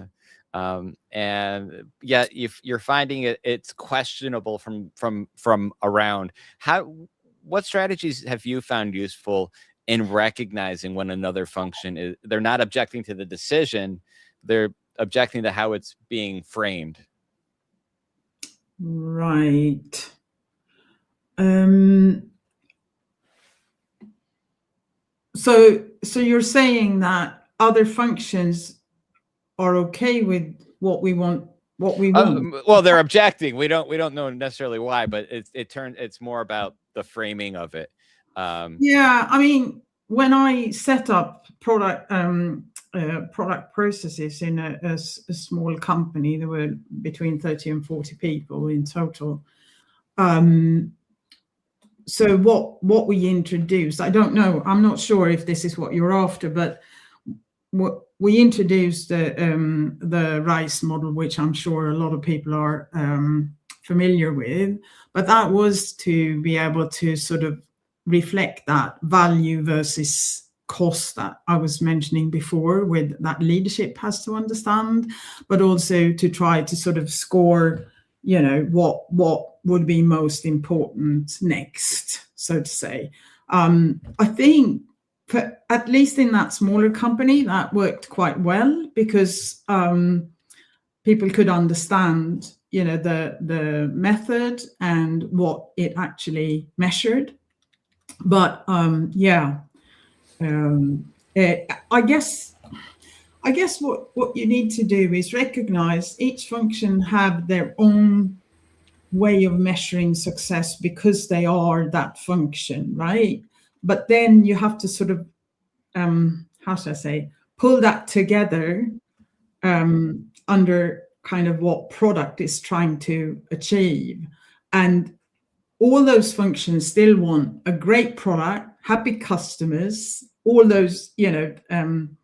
and yet if you're finding it's questionable from around. What strategies have you found useful in recognizing when another function they're not objecting to the decision, they're objecting to how it's being framed? Right. So you're saying that other functions are okay with what we want. Well, they're objecting. We don't know necessarily why, but it's more about the framing of it. Yeah, I mean, when I set up product processes in a small company, there were between 30 and 40 people in total. So what we introduced, I don't know, I'm not sure if this is what you're after, but what we introduced the RISE model, which I'm sure a lot of people are familiar with, but that was to be able to sort of reflect that value versus cost that I was mentioning before, with that leadership has to understand, but also to try to sort of score, what would be most important next, so to say. I think at least in that smaller company, that worked quite well, because people could understand, the method and what it actually measured. But I guess what you need to do is recognize each function have their own way of measuring success because they are that function, right? But then you have to sort of, how should I say, pull that together under kind of what product is trying to achieve. And all those functions still want a great product, happy customers, all those, and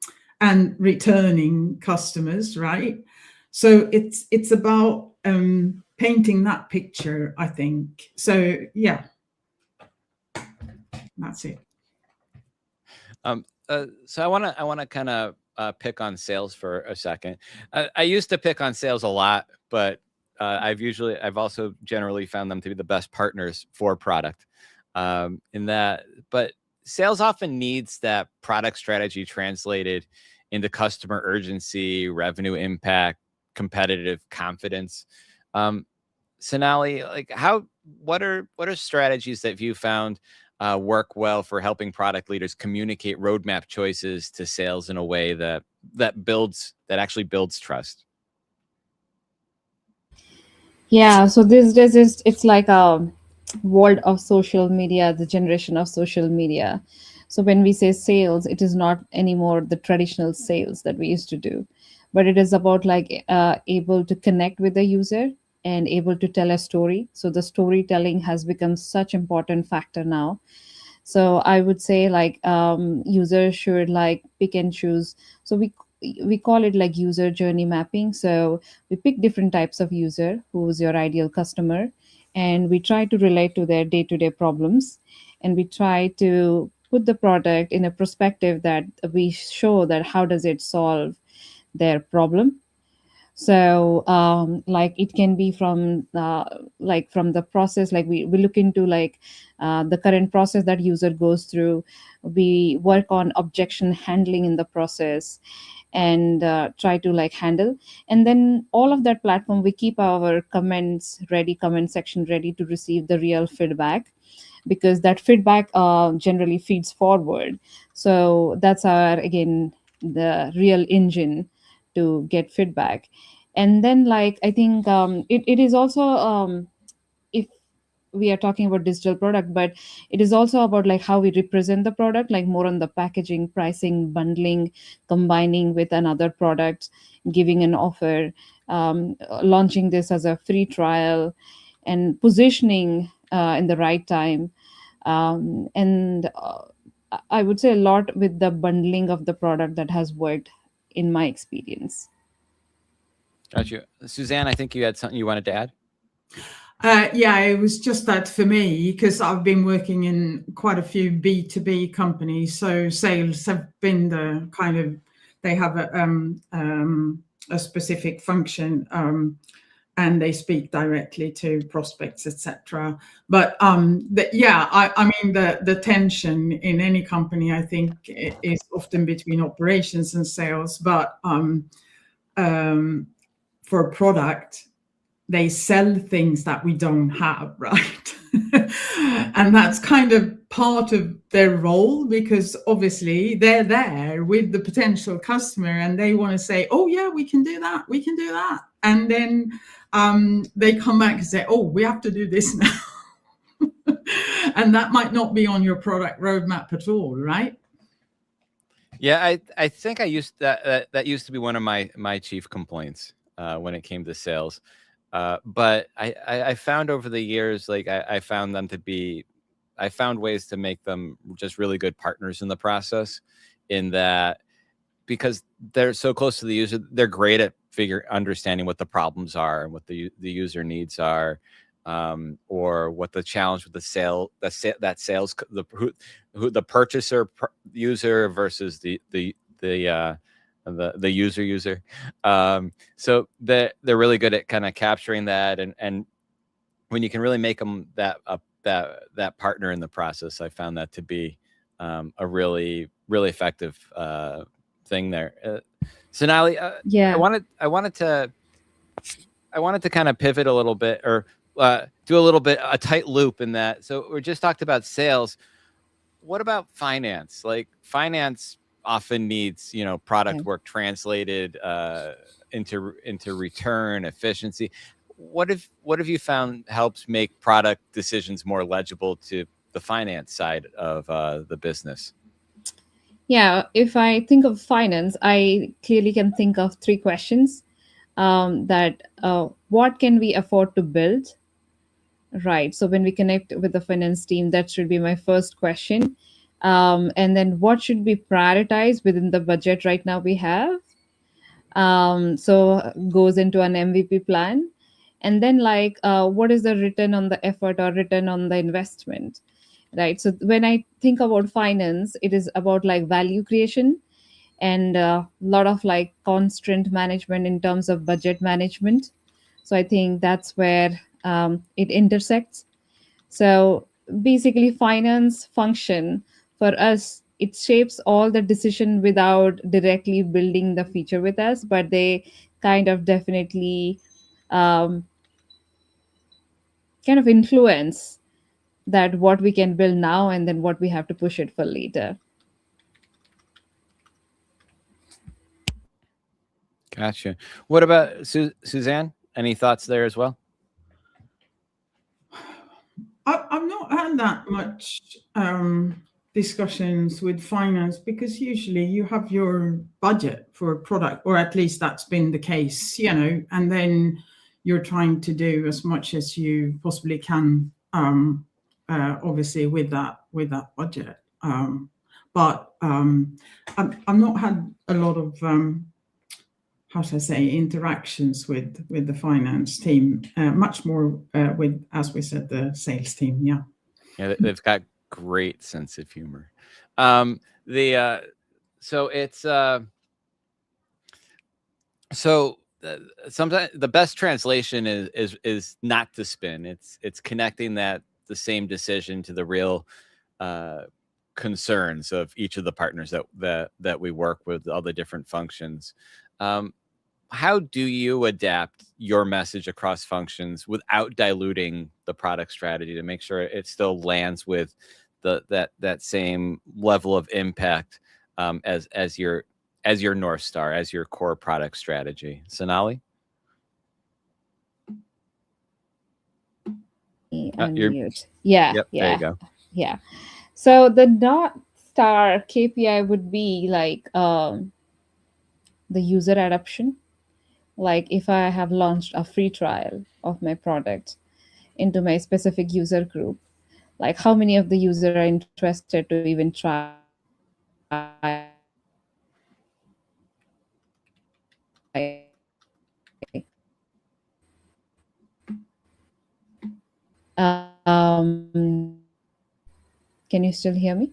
returning customers, right? So it's about painting that picture, I think. So yeah, that's it. So I want to kind of pick on sales for a second. I used to pick on sales a lot, but I've also generally found them to be the best partners for product. But sales often needs that product strategy translated into customer urgency, revenue impact, competitive confidence. Sonali, like what are strategies that you found work well for helping product leaders communicate roadmap choices to sales in a way that actually builds trust? Yeah, so these days it's like a world of social media, the generation of social media. So when we say sales, it is not anymore the traditional sales that we used to do, but it is about like able to connect with the user and able to tell a story. So the storytelling has become such important factor now. So I would say like users should like pick and choose. So we call it like user journey mapping. So we pick different types of user who's your ideal customer, and we try to relate to their day-to-day problems, and we try to put the product in a perspective that we show that how does it solve their problem. So like it can be from the process, like we look into like the current process that user goes through. We work on objection handling in the process and try to like handle. And then all of that platform, we keep our comments ready, comment section ready to receive the real feedback, because that feedback generally feeds forward. So that's our, again, the real engine to get feedback. And then like I think it is also if we are talking about digital product, but it is also about like how we represent the product, like more on the packaging, pricing, bundling, combining with another product, giving an offer, launching this as a free trial, and positioning in the right time. And I would say a lot with the bundling of the product that has worked in my experience. Got you. Suzanne, I think you had something you wanted to add. Yeah, it was just that for me, because I've been working in quite a few B2B companies. So sales have been the kind of, they have a specific function, and they speak directly to prospects, etc. But I mean, the tension in any company, I think, is often between operations and sales. But for a product, they sell things that we don't have, right? And that's kind of part of their role, because obviously they're there with the potential customer and they want to say, oh yeah, we can do that, we can do that. And then they come back and say, oh, we have to do this now. And that might not be on your product roadmap at all, right? Yeah, I think I used that used to be one of my chief complaints when it came to sales. But I found over the years, like I found ways to make them just really good partners in the process, in that because they're so close to the user, they're great at understanding what the problems are and what the user needs are, or what the challenge with the purchaser user versus the user. So they're really good at kind of capturing that, and when you can really make them that partner in the process, I found that to be a really effective thing there. Sonali, Yeah. I wanted to kind of pivot a little bit, or do a tight loop in that. So we just talked about sales. What about finance? Like finance often needs, product work translated into return efficiency. What have you found helps make product decisions more legible to the finance side of the business? Yeah, if I think of finance, I clearly can think of three questions. That what can we afford to build? Right. So when we connect with the finance team, that should be my first question. And then what should be prioritized within the budget right now we have? So goes into an MVP plan. And then like what is the return on the effort or return on the investment? Right. So when I think about finance, it is about like value creation and a lot of like constraint management in terms of budget management. So I think that's where it intersects. So basically, finance function for us, it shapes all the decision without directly building the feature with us, but they kind of definitely um, kind of influence that what we can build now and then what we have to push it for later. Gotcha. What about Suzanne? Any thoughts there as well? I've not had that much discussions with finance, because usually you have your budget for a product, or at least that's been the case, and then you're trying to do as much as you possibly can, obviously with that budget. But I've not had a lot of how should I say, interactions with the finance team, much more with, as we said, the sales team. Yeah, they've got great sense of humor. So it's so sometimes the best translation is not to spin. It's connecting the same decision to the real concerns of each of the partners that we work with, all the different functions. How do you adapt your message across functions without diluting the product strategy to make sure it still lands with that same level of impact as your North Star, as your core product strategy? Sonali? Unmute. Yeah. Yep, Yeah. there you go. Yeah. So the North Star KPI would be like the user adoption. Like if I have launched a free trial of my product into my specific user group, like how many of the users are interested to even try can you still hear me?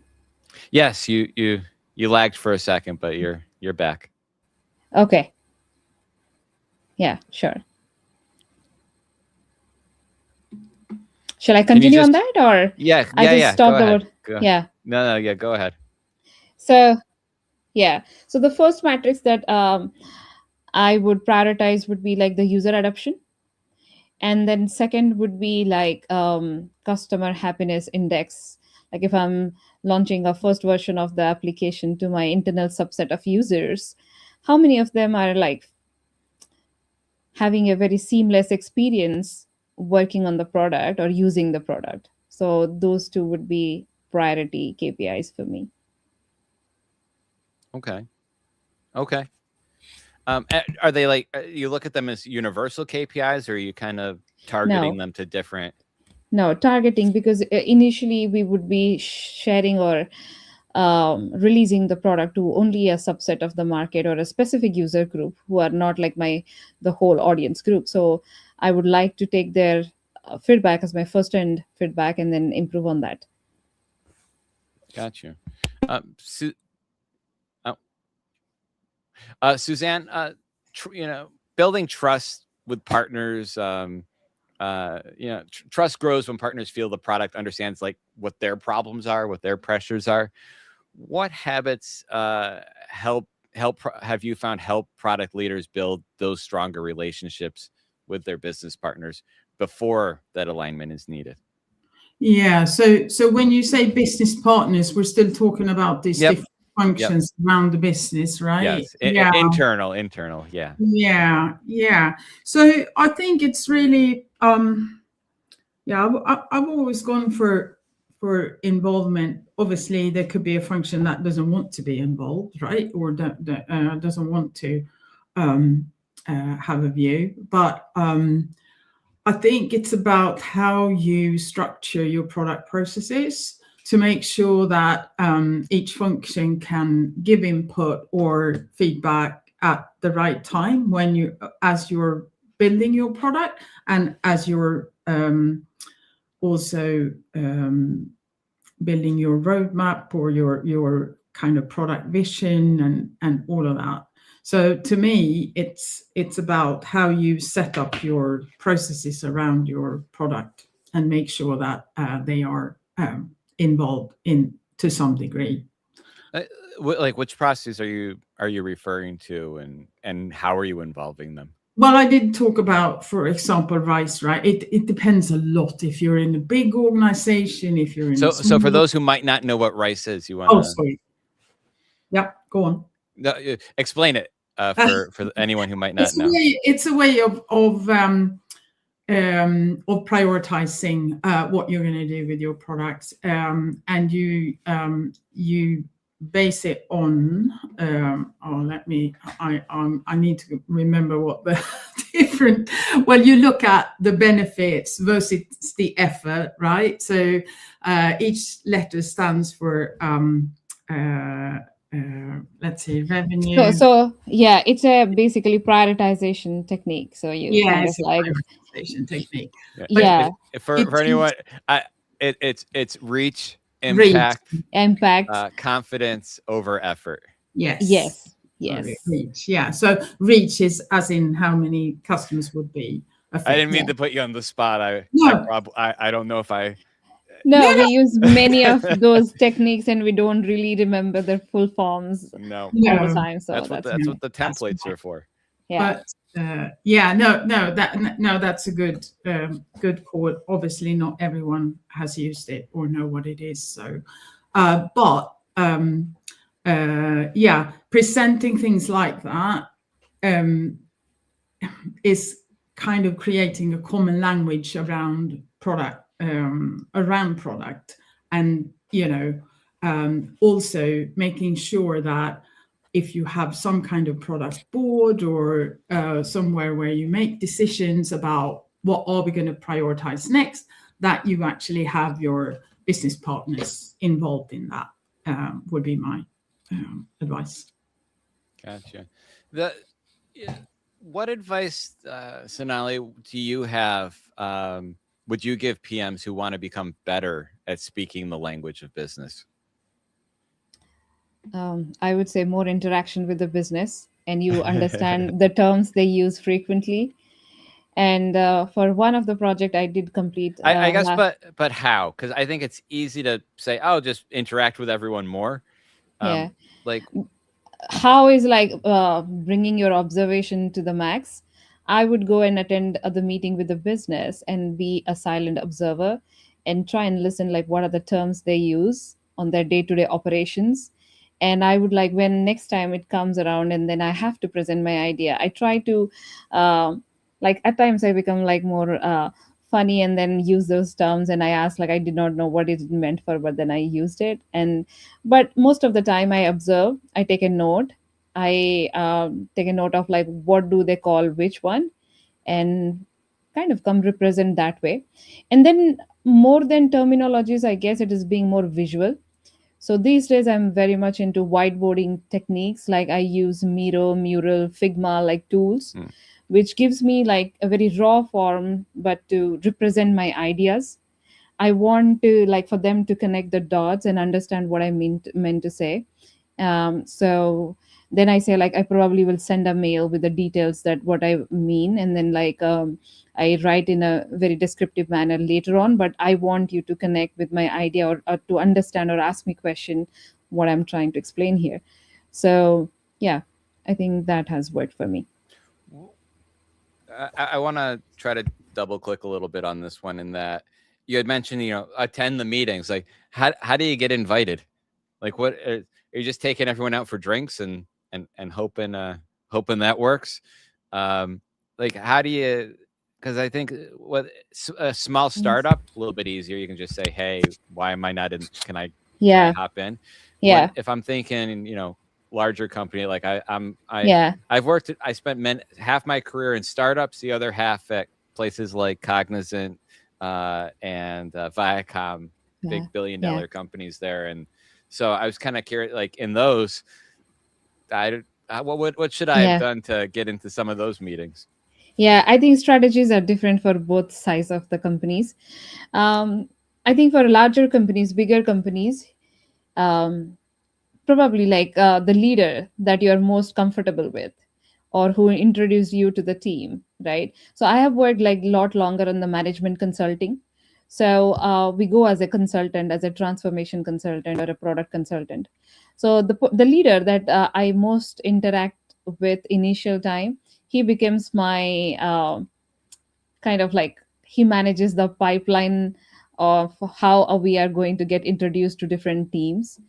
Yes, you lagged for a second, but you're back. Okay. Yeah, sure. Shall I continue on that, or I just stopped the word? Yeah. No, yeah, go ahead. So yeah, so the first matrix that I would prioritize would be like the user adoption, and then second would be like customer happiness index. Like if I'm launching a first version of the application to my internal subset of users, how many of them are like having a very seamless experience working on the product or using the product? So those two would be priority KPIs for me. Okay. Are they like, you look at them as universal KPIs, or are you kind of targeting them to different? No, targeting, because initially we would be sharing or releasing the product to only a subset of the market or a specific user group who are not like the whole audience group. So I would like to take their feedback as my first end feedback and then improve on that. Got you. Suzanne, building trust with partners, trust grows when partners feel the product understands like what their problems are, what their pressures are. What habits have you found help product leaders build those stronger relationships with their business partners before that alignment is needed? Yeah. So when you say business partners, we're still talking about these different functions around the business, right? Yes. Internal. Yeah. So I think it's really, I've always gone for involvement. Obviously, there could be a function that doesn't want to be involved, right? Or doesn't want to have a view. But I think it's about how you structure your product processes to make sure that each function can give input or feedback at the right time as you're building your product, and as you're also building your roadmap or your kind of product vision and all of that. So to me, it's about how you set up your processes around your product and make sure that they are involved to some degree. Like which processes are you referring to, and how are you involving them? Well, I did talk about, for example, RISE, right? It depends a lot if you're in a big organization, if you're in so for those who might not know what RISE is, you want to... Oh, sorry. Yeah, go on. No, explain it for anyone who might not know. It's a way of prioritizing what you're going to do with your products, and you base it on. I need to remember what the different. Well, you look at the benefits versus the effort, right? So each letter stands for. Let's see, revenue. So yeah, it's a basically prioritization technique. So you kind of like prioritization technique. Yeah. For anyone, it's reach, impact, impact, confidence over effort. Yes. Yes. Reach. Yeah. So reach is as in how many customers would be affected. I didn't mean to put you on the spot. No. I don't know if I. No, we use many of those techniques and we don't really remember their full forms No. all the No. time. So That's what the templates are for. yeah. But yeah, no, that's a good call. Obviously, not everyone has used it or know what it is. So, yeah, presenting things like that is kind of creating a common language around product, and also making sure that if you have some kind of product board or somewhere where you make decisions about what are we going to prioritize next, that you actually have your business partners involved in that, would be my advice. Gotcha. What advice, Sonali, do you have? Would you give PMs who want to become better at speaking the language of business? I would say more interaction with the business, and you understand the terms they use frequently. And for one of the project I did complete, I guess, but how? Because I think it's easy to say, oh, just interact with everyone more. Yeah. Like how is like bringing your observation to the max. I would go and attend the meeting with the business and be a silent observer and try and listen like what are the terms they use on their day-to-day operations. And I would like when next time it comes around and then I have to present my idea, I try to like at times I become like more funny and then use those terms, and I ask like I did not know what it meant for, but then I used it. And but most of the time I observe, I take a note, I take a note of like what do they call which one, and kind of come represent that way. And then more than terminologies, I guess it is being more visual. So these days I'm very much into whiteboarding techniques, like I use Miro, Mural, Figma like tools, which gives me like a very raw form but to represent my ideas. I want to like for them to connect the dots and understand what I meant to say. So then I say like I probably will send a mail with the details that what I mean, and then like I write in a very descriptive manner later on, but I want you to connect with my idea, or to understand or ask me question what I'm trying to explain here. So yeah, I think that has worked for me. I want to try to double click a little bit on this one, in that you had mentioned, attend the meetings. Like, how do you get invited? Like, what are you just taking everyone out for drinks and hoping that works? Like, how do you? Because I think what a small startup, a little bit easier. You can just say, "Hey, why am I not in? Can I hop in?" Yeah. If I'm thinking, larger company, like Yeah. I spent half my career in startups, the other half at places like Cognizant and Viacom, big billion-dollar companies there. And so I was kind of curious, like in those, what should I have done to get into some of those meetings? Yeah, I think strategies are different for both sides of the companies. I think for larger companies, bigger companies, probably like the leader that you're most comfortable with, or who introduced you to the team, right? So I have worked like a lot longer on the management consulting. So we go as a consultant, as a transformation consultant or a product consultant. So the leader that I most interact with initial time, he becomes my kind of like he manages the pipeline of how we are going to get introduced to different teams.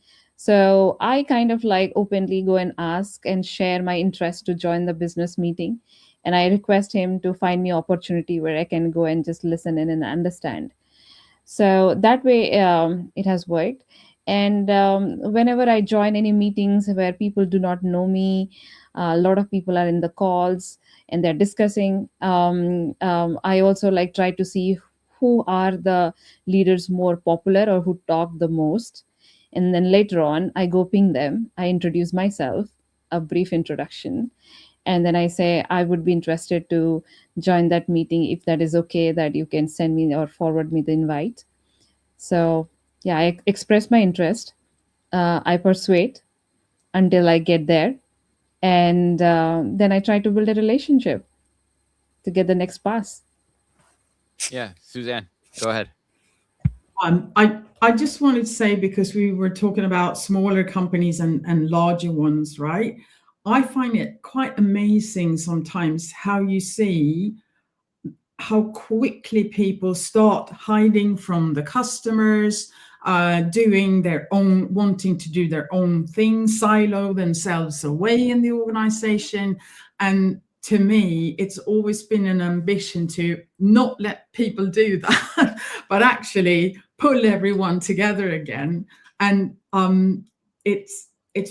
So I kind of like openly go and ask and share my interest to join the business meeting, and I request him to find me opportunity where I can go and just listen in and understand. So that way it has worked. And whenever I join any meetings where people do not know me, a lot of people are in the calls and they're discussing, I also like try to see who are the leaders more popular or who talk the most. And then later on I go ping them, I introduce myself, a brief introduction, and then I say I would be interested to join that meeting. If that is okay, that you can send me or forward me the invite. So yeah, I express my interest, I persuade until I get there, And then I try to build a relationship to get the next pass. Yeah, Suzanne, go ahead. I just wanted to say, because we were talking about smaller companies and larger ones, right? I find it quite amazing sometimes how you see how quickly people start hiding from the customers, doing their own, wanting to do their own thing, silo themselves away in the organization. And to me, it's always been an ambition to not let people do that, but actually pull everyone together again. And it's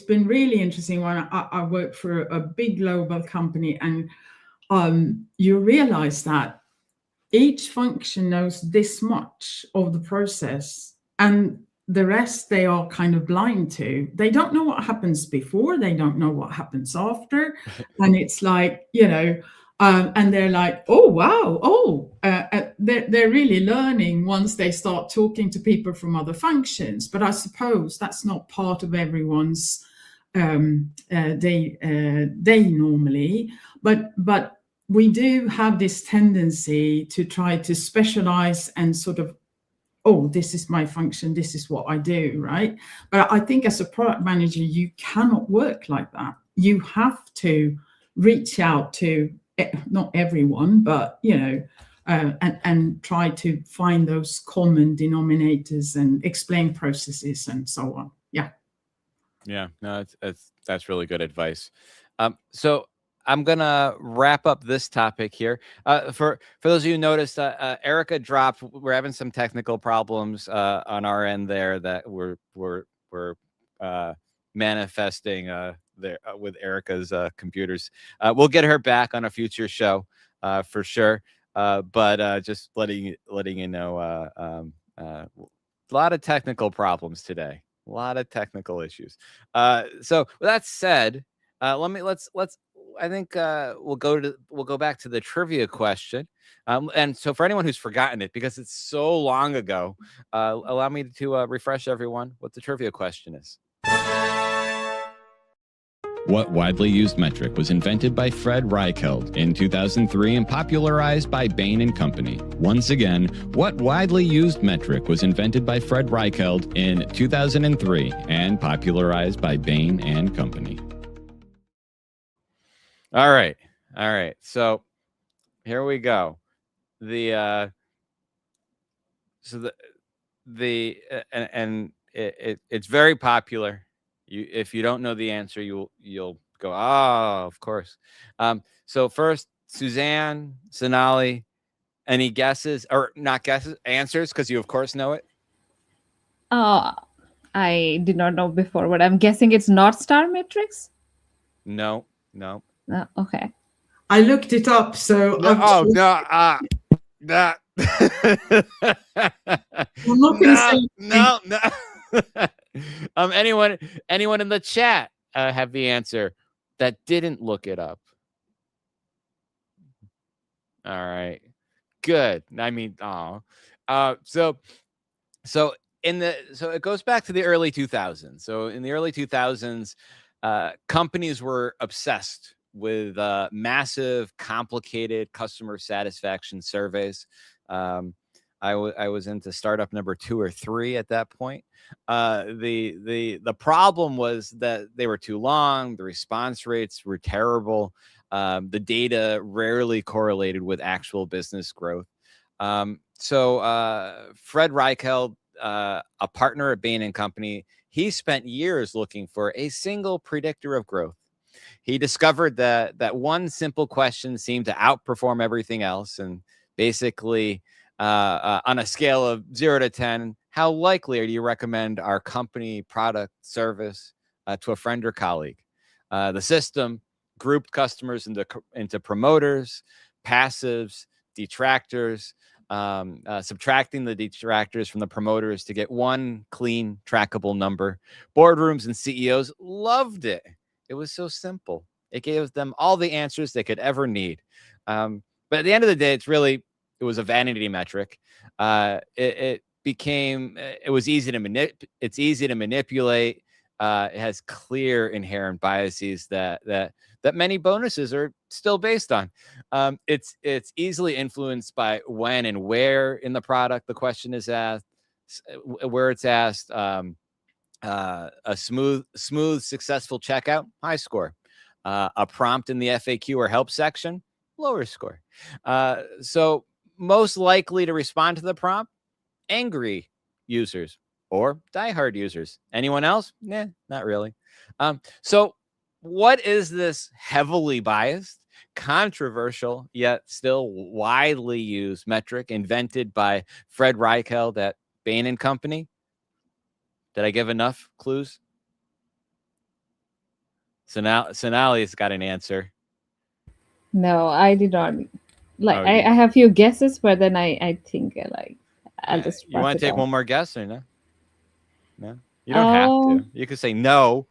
been really interesting when I work for a big global company, and you realize that each function knows this much of the process, and the rest they are kind of blind to. They don't know what happens before, they don't know what happens after. And it's like, and they're like, oh wow, they're really learning once they start talking to people from other functions. But I suppose that's not part of everyone's day normally. But we do have this tendency to try to specialize and sort of, oh, this is my function, this is what I do, right? But I think as a product manager, you cannot work like that. You have to reach out to not everyone, but and try to find those common denominators and explain processes and so on. Yeah, no, that's really good advice. So I'm gonna wrap up this topic here. For those of you who noticed, Erica dropped. We're having some technical problems on our end there that we're manifesting there with Erica's computers. We'll get her back on a future show for sure. But just letting you know, a lot of technical problems today. A lot of technical issues. So with that said, let's. I think we'll go back to the trivia question. And so for anyone who's forgotten it, because it's so long ago, allow me to refresh everyone what the trivia question is. What widely used metric was invented by Fred Reichheld in 2003 and popularized by Bain & Company? Once again, what widely used metric was invented by Fred Reichheld in 2003 and popularized by Bain & Company? All right. So here we go. It's very popular. If you don't know the answer, you'll go, oh, of course. So first, Suzanne, Sonali, any guesses or not guesses, answers? Because you of course know it. I did not know before, but I'm guessing it's North Star metrics. No. Okay. I looked it up, so no. I'm not going to say no. Anyone in the chat have the answer that didn't look it up? All right, good. I mean, so it goes back to the early 2000s. So in the early 2000s, companies were obsessed with massive, complicated customer satisfaction surveys. I was into startup number 2 or 3 at that point. The problem was that they were too long. The response rates were terrible. The data rarely correlated with actual business growth. So Fred Reichheld, a partner at Bain & Company, he spent years looking for a single predictor of growth. He discovered that one simple question seemed to outperform everything else. And basically, on a scale of 0 to 10, how likely do you recommend our company, product, service to a friend or colleague? The system grouped customers into promoters, passives, detractors, subtracting the detractors from the promoters to get one clean, trackable number. Boardrooms and CEOs loved it. It was so simple. It gave them all the answers they could ever need. But at the end of the day, it was a vanity metric. It was easy to manipulate. it has clear inherent biases that many bonuses are still based on. It's easily influenced by when and where in the product the question is asked, where it's asked. A smooth, successful checkout, high score. A prompt in the FAQ or help section, lower score. So most likely to respond to the prompt, angry users or diehard users. Anyone else? Nah, not really. So what is this heavily biased, controversial, yet still widely used metric invented by Fred Reichheld at Bain & Company? Did I give enough clues? Sonali's got an answer. No, I did not. Like, Oh, I have few guesses, but then I think I'll just. You want to take one more guess or no? No, you don't have to. You could say no.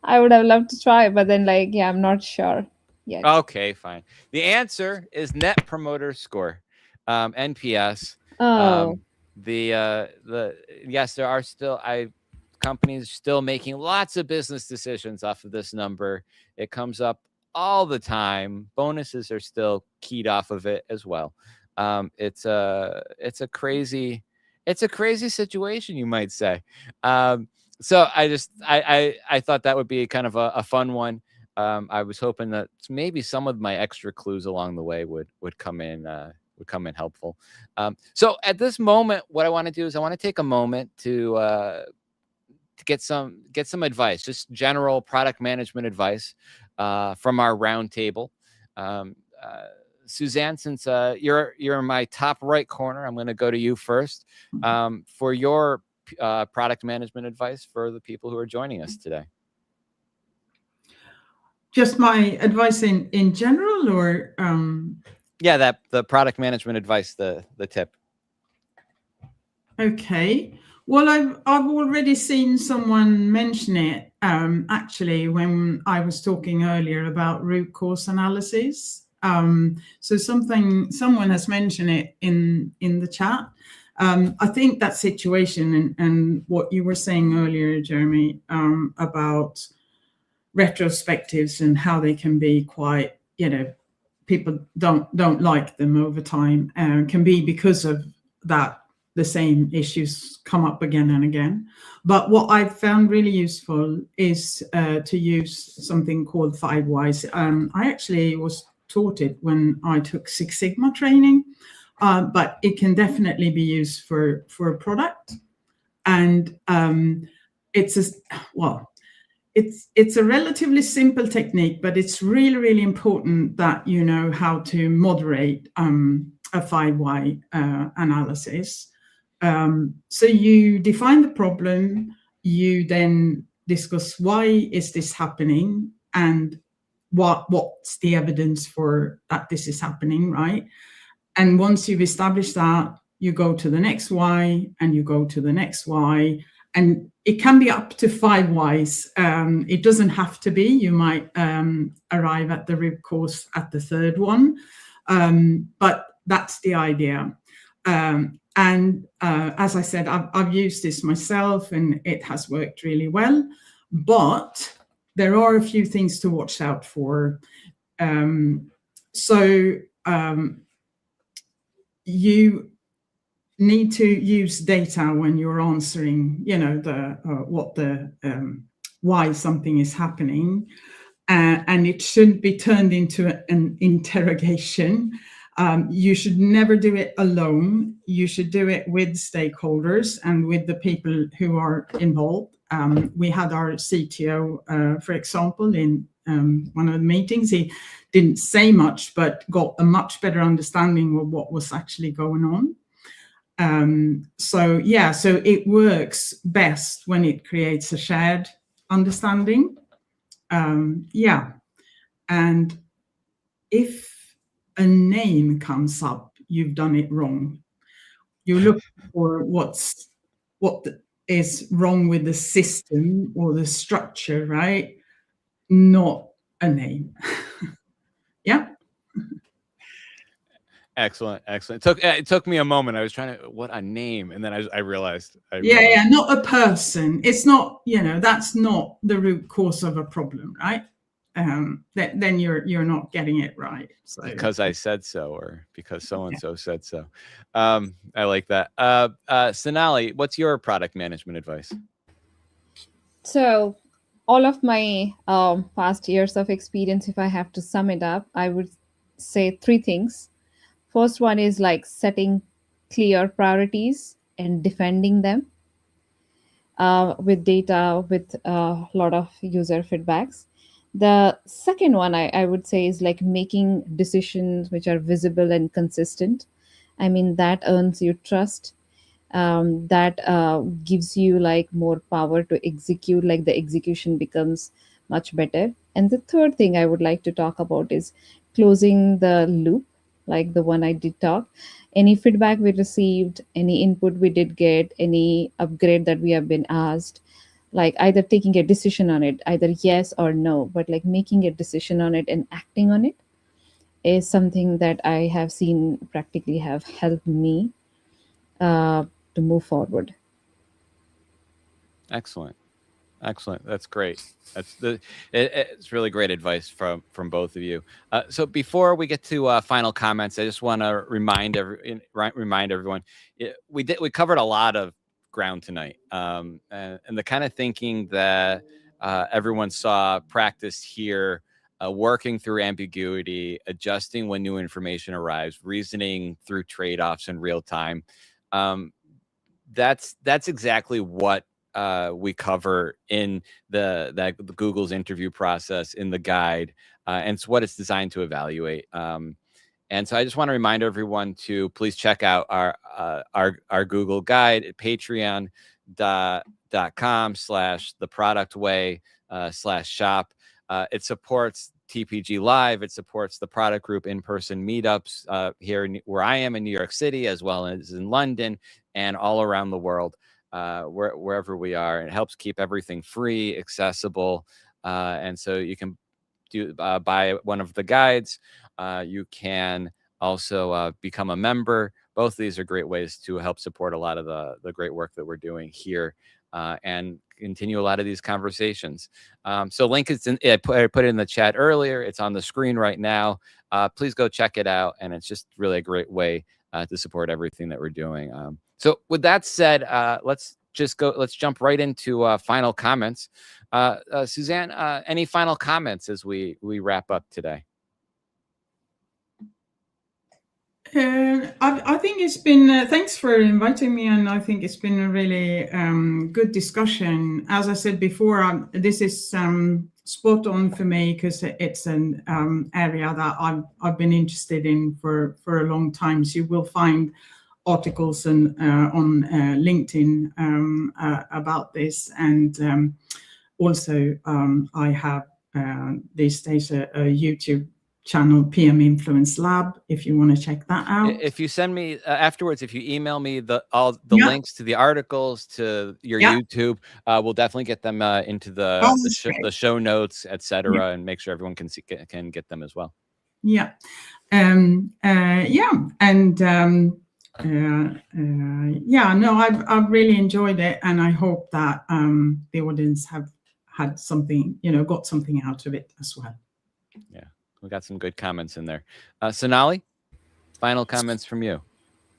I would have loved to try, but then I'm not sure yet. Okay, fine. The answer is Net Promoter Score, NPS. Oh. Yes, there are still companies still making lots of business decisions off of this number. It comes up all the time. Bonuses are still keyed off of it as well. It's a crazy situation, you might say. So I thought that would be kind of a fun one. I was hoping that maybe some of my extra clues along the way would come in helpful. So at this moment, what I want to do is I want to take a moment to get some advice, just general product management advice from our roundtable. Suzanne, since you're in my top right corner, I'm going to go to you first for your product management advice for the people who are joining us today. Just my advice in general, or yeah, the product management advice, the tip. Okay. Well, I've already seen someone mention it actually when I was talking earlier about root cause analysis. So someone has mentioned it in the chat. I think that situation and what you were saying earlier, Jeremy, about retrospectives and how they can be quite, people don't like them over time, can be because of that. The same issues come up again and again. But what I've found really useful is to use something called 5 Whys. I actually was taught it when I took Six Sigma training, but it can definitely be used for a product. And it's a relatively simple technique, but it's really, really important that you know how to moderate a 5 Why analysis. So you define the problem, you then discuss why is this happening and what's the evidence for that this is happening, right? And once you've established that, you go to the next why and you go to the next why, and it can be up to 5 whys. It doesn't have to be. You might arrive at the root cause at the third one, but that's the idea. And as I said, I've used this myself and it has worked really well, but there are a few things to watch out for. You need to use data when you're answering, why something is happening, and it shouldn't be turned into an interrogation. You should never do it alone. You should do it with stakeholders and with the people who are involved. We had our CTO, for example, in one of the meetings. He didn't say much, but got a much better understanding of what was actually going on. So it works best when it creates a shared understanding. And if a name comes up, you've done it wrong. You look for what is wrong with the system or the structure, right? Not a name. Yeah. Excellent. It took me a moment. I was trying to what a name, and then I realized. Yeah, not a person. It's not, that's not the root cause of a problem, right? Then you're not getting it right. So. Because I said so, or because so and so said so. I like that. Sonali, what's your product management advice? So, all of my past years of experience, if I have to sum it up, I would say three things. First one is like setting clear priorities and defending them with data, with a lot of user feedbacks. The second one I would say is like making decisions which are visible and consistent. I mean, that earns you trust. That gives you like more power to execute, like the execution becomes much better. And the third thing I would like to talk about is closing the loop, like the one I did talk. Any feedback we received, any input we did get, any upgrade that we have been asked, like either taking a decision on it, either yes or no, but like making a decision on it and acting on it is something that I have seen practically have helped me to move forward. Excellent. That's great. It's really great advice from both of you. So before we get to final comments, I just want to remind everyone we covered a lot of ground tonight, and the kind of thinking that everyone saw practiced here, working through ambiguity, adjusting when new information arrives, reasoning through trade-offs in real time. That's exactly what we cover in the Google's interview process in the guide, and it's what it's designed to evaluate. And so I just want to remind everyone to please check out our Google guide at patreon.com/theproductway/shop. It supports TPG Live. It supports the product group in-person meetups here where I am in New York City, as well as in London and all around the world. Wherever we are. It helps keep everything free, accessible, and so you can buy one of the guides. You can also become a member. Both of these are great ways to help support a lot of the great work that we're doing here and continue a lot of these conversations. So link is I put it in the chat earlier. It's on the screen right now. Please go check it out, and it's just really a great way to support everything that we're doing. So with that said, let's jump right into final comments. Suzanne, any final comments as we wrap up today? I think it's been, thanks for inviting me, and I think it's been a really good discussion. As I said before, this is spot on for me because it's an area that I've been interested in for a long time. So you will find articles and on LinkedIn about this, and also I have these days a YouTube channel, PM Influence Lab, if you want to check that out. If you send me afterwards, if you email me all the links to the articles, to your YouTube, we'll definitely get them into the show notes, etc., and make sure everyone can get them as well. Yeah, and I've really enjoyed it, and I hope that the audience have had something, got something out of it as well. Yeah, we got some good comments in there. Sonali, final comments from you.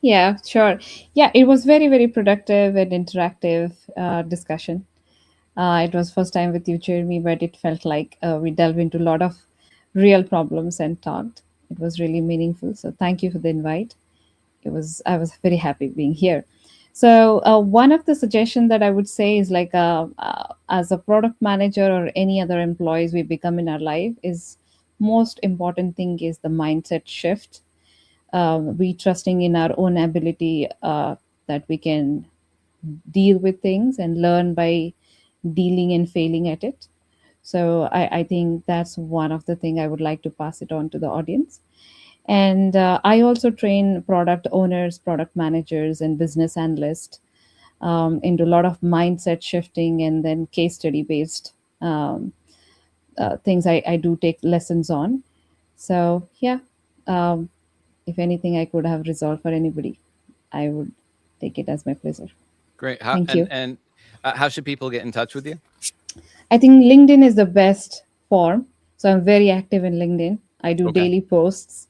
Yeah, sure. Yeah, it was very, very productive and interactive discussion. It was first time with you, Jeremy, but it felt like we delved into a lot of real problems and talked. It was really meaningful. So thank you for the invite. I was very happy being here. So one of the suggestions that I would say is like as a product manager or any other employees we become in our life, is most important thing is the mindset shift. We trusting in our own ability that we can deal with things and learn by dealing and failing at it. So I think that's one of the things I would like to pass it on to the audience. And I also train product owners, product managers, and business analysts into a lot of mindset shifting and then case study based things I do take lessons on. So yeah, if anything I could have resolved for anybody, I would take it as my pleasure. Great. Thank you. And how should people get in touch with you? I think LinkedIn is the best form. So I'm very active in LinkedIn. I do Okay. daily posts.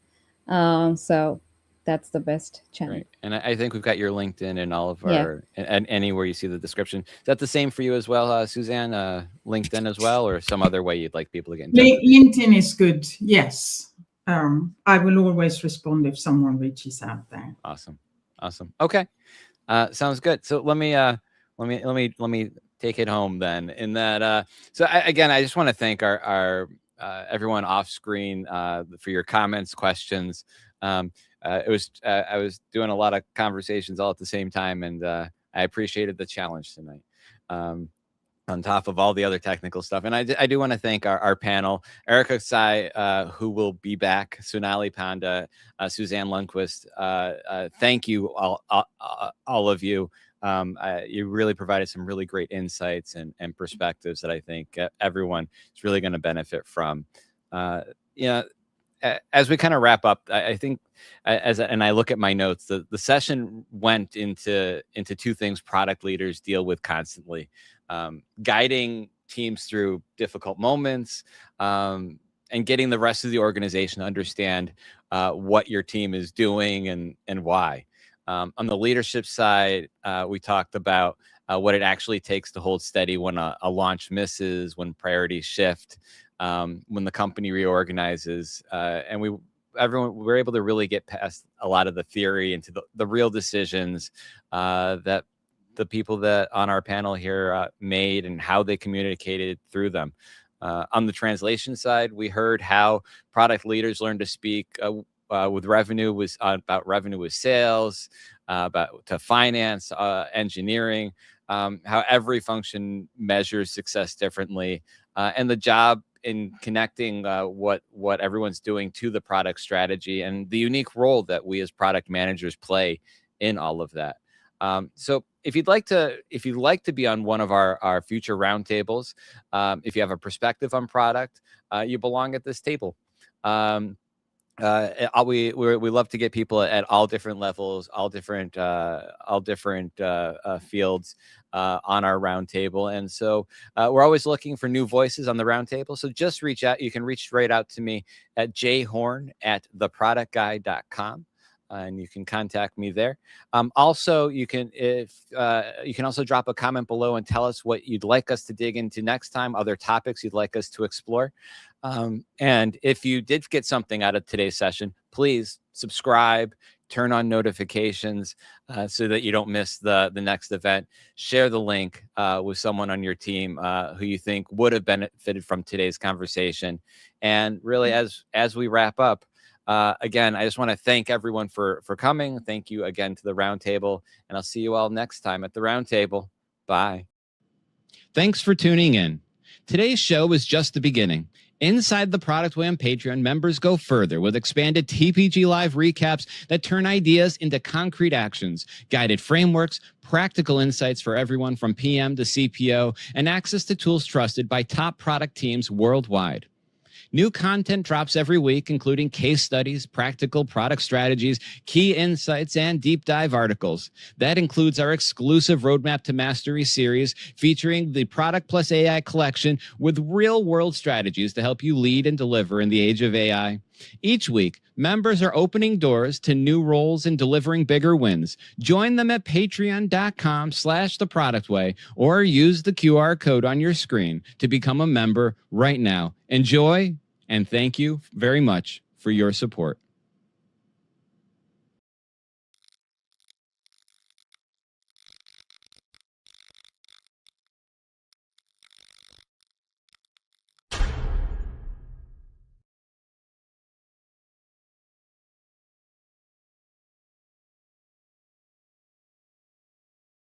So that's the best channel. Great. And I think we've got your LinkedIn in all of Yeah. our, and anywhere you see the description. Is that the same for you as well, Suzanne? LinkedIn as well, or some other way you'd like people to get in touch with you? LinkedIn is good. Yes. I will always respond if someone reaches out there. Awesome. Okay. Sounds good. So let me take it home then. In that, so I just want to thank our everyone off screen for your comments, questions. I was doing a lot of conversations all at the same time, and I appreciated the challenge tonight. On top of all the other technical stuff. And I do want to thank our panel, Erica Tsai, who will be back, Sonali Panda, Suzanne Lundquist. Thank you all of you. You really provided some really great insights and perspectives that I think everyone is really going to benefit from. As we kind of wrap up, I think and I look at my notes, the session went into two things product leaders deal with constantly. Guiding teams through difficult moments, and getting the rest of the organization to understand what your team is doing and why. On the leadership side, we talked about what it actually takes to hold steady when a launch misses, when priorities shift, when the company reorganizes, and we're able to really get past a lot of the theory into the real decisions that the people that on our panel here made and how they communicated through them. On the translation side, we heard how product leaders learn to speak with revenue was about revenue with sales, about to finance, engineering, how every function measures success differently, and the job in connecting what everyone's doing to the product strategy and the unique role that we as product managers play in all of that. So if you'd like to be on one of our future roundtables, if you have a perspective on product, you belong at this table. We love to get people at all different levels, all different fields on our roundtable, and so we're always looking for new voices on the roundtable. So just reach out. You can reach straight out to me at jhorn@theproductguy.com. And you can contact me there. Also, you can also drop a comment below and tell us what you'd like us to dig into next time, other topics you'd like us to explore. And if you did get something out of today's session, please subscribe, turn on notifications so that you don't miss the next event. Share the link with someone on your team who you think would have benefited from today's conversation. And really, as we wrap up, again, I just want to thank everyone for coming. Thank you again to the roundtable, and I'll see you all next time at the roundtable. Bye. Thanks for tuning in. Today's show is just the beginning. Inside the Product Way on Patreon, members go further with expanded TPG Live recaps that turn ideas into concrete actions, guided frameworks, practical insights for everyone from PM to CPO, and access to tools trusted by top product teams worldwide. New content drops every week, including case studies, practical product strategies, key insights, and deep dive articles. That includes our exclusive Roadmap to Mastery series featuring the Product Plus AI collection with real-world strategies to help you lead and deliver in the age of AI. Each week, members are opening doors to new roles and delivering bigger wins. Join them at patreon.com/theproductway or use the QR code on your screen to become a member right now. Enjoy, and thank you very much for your support.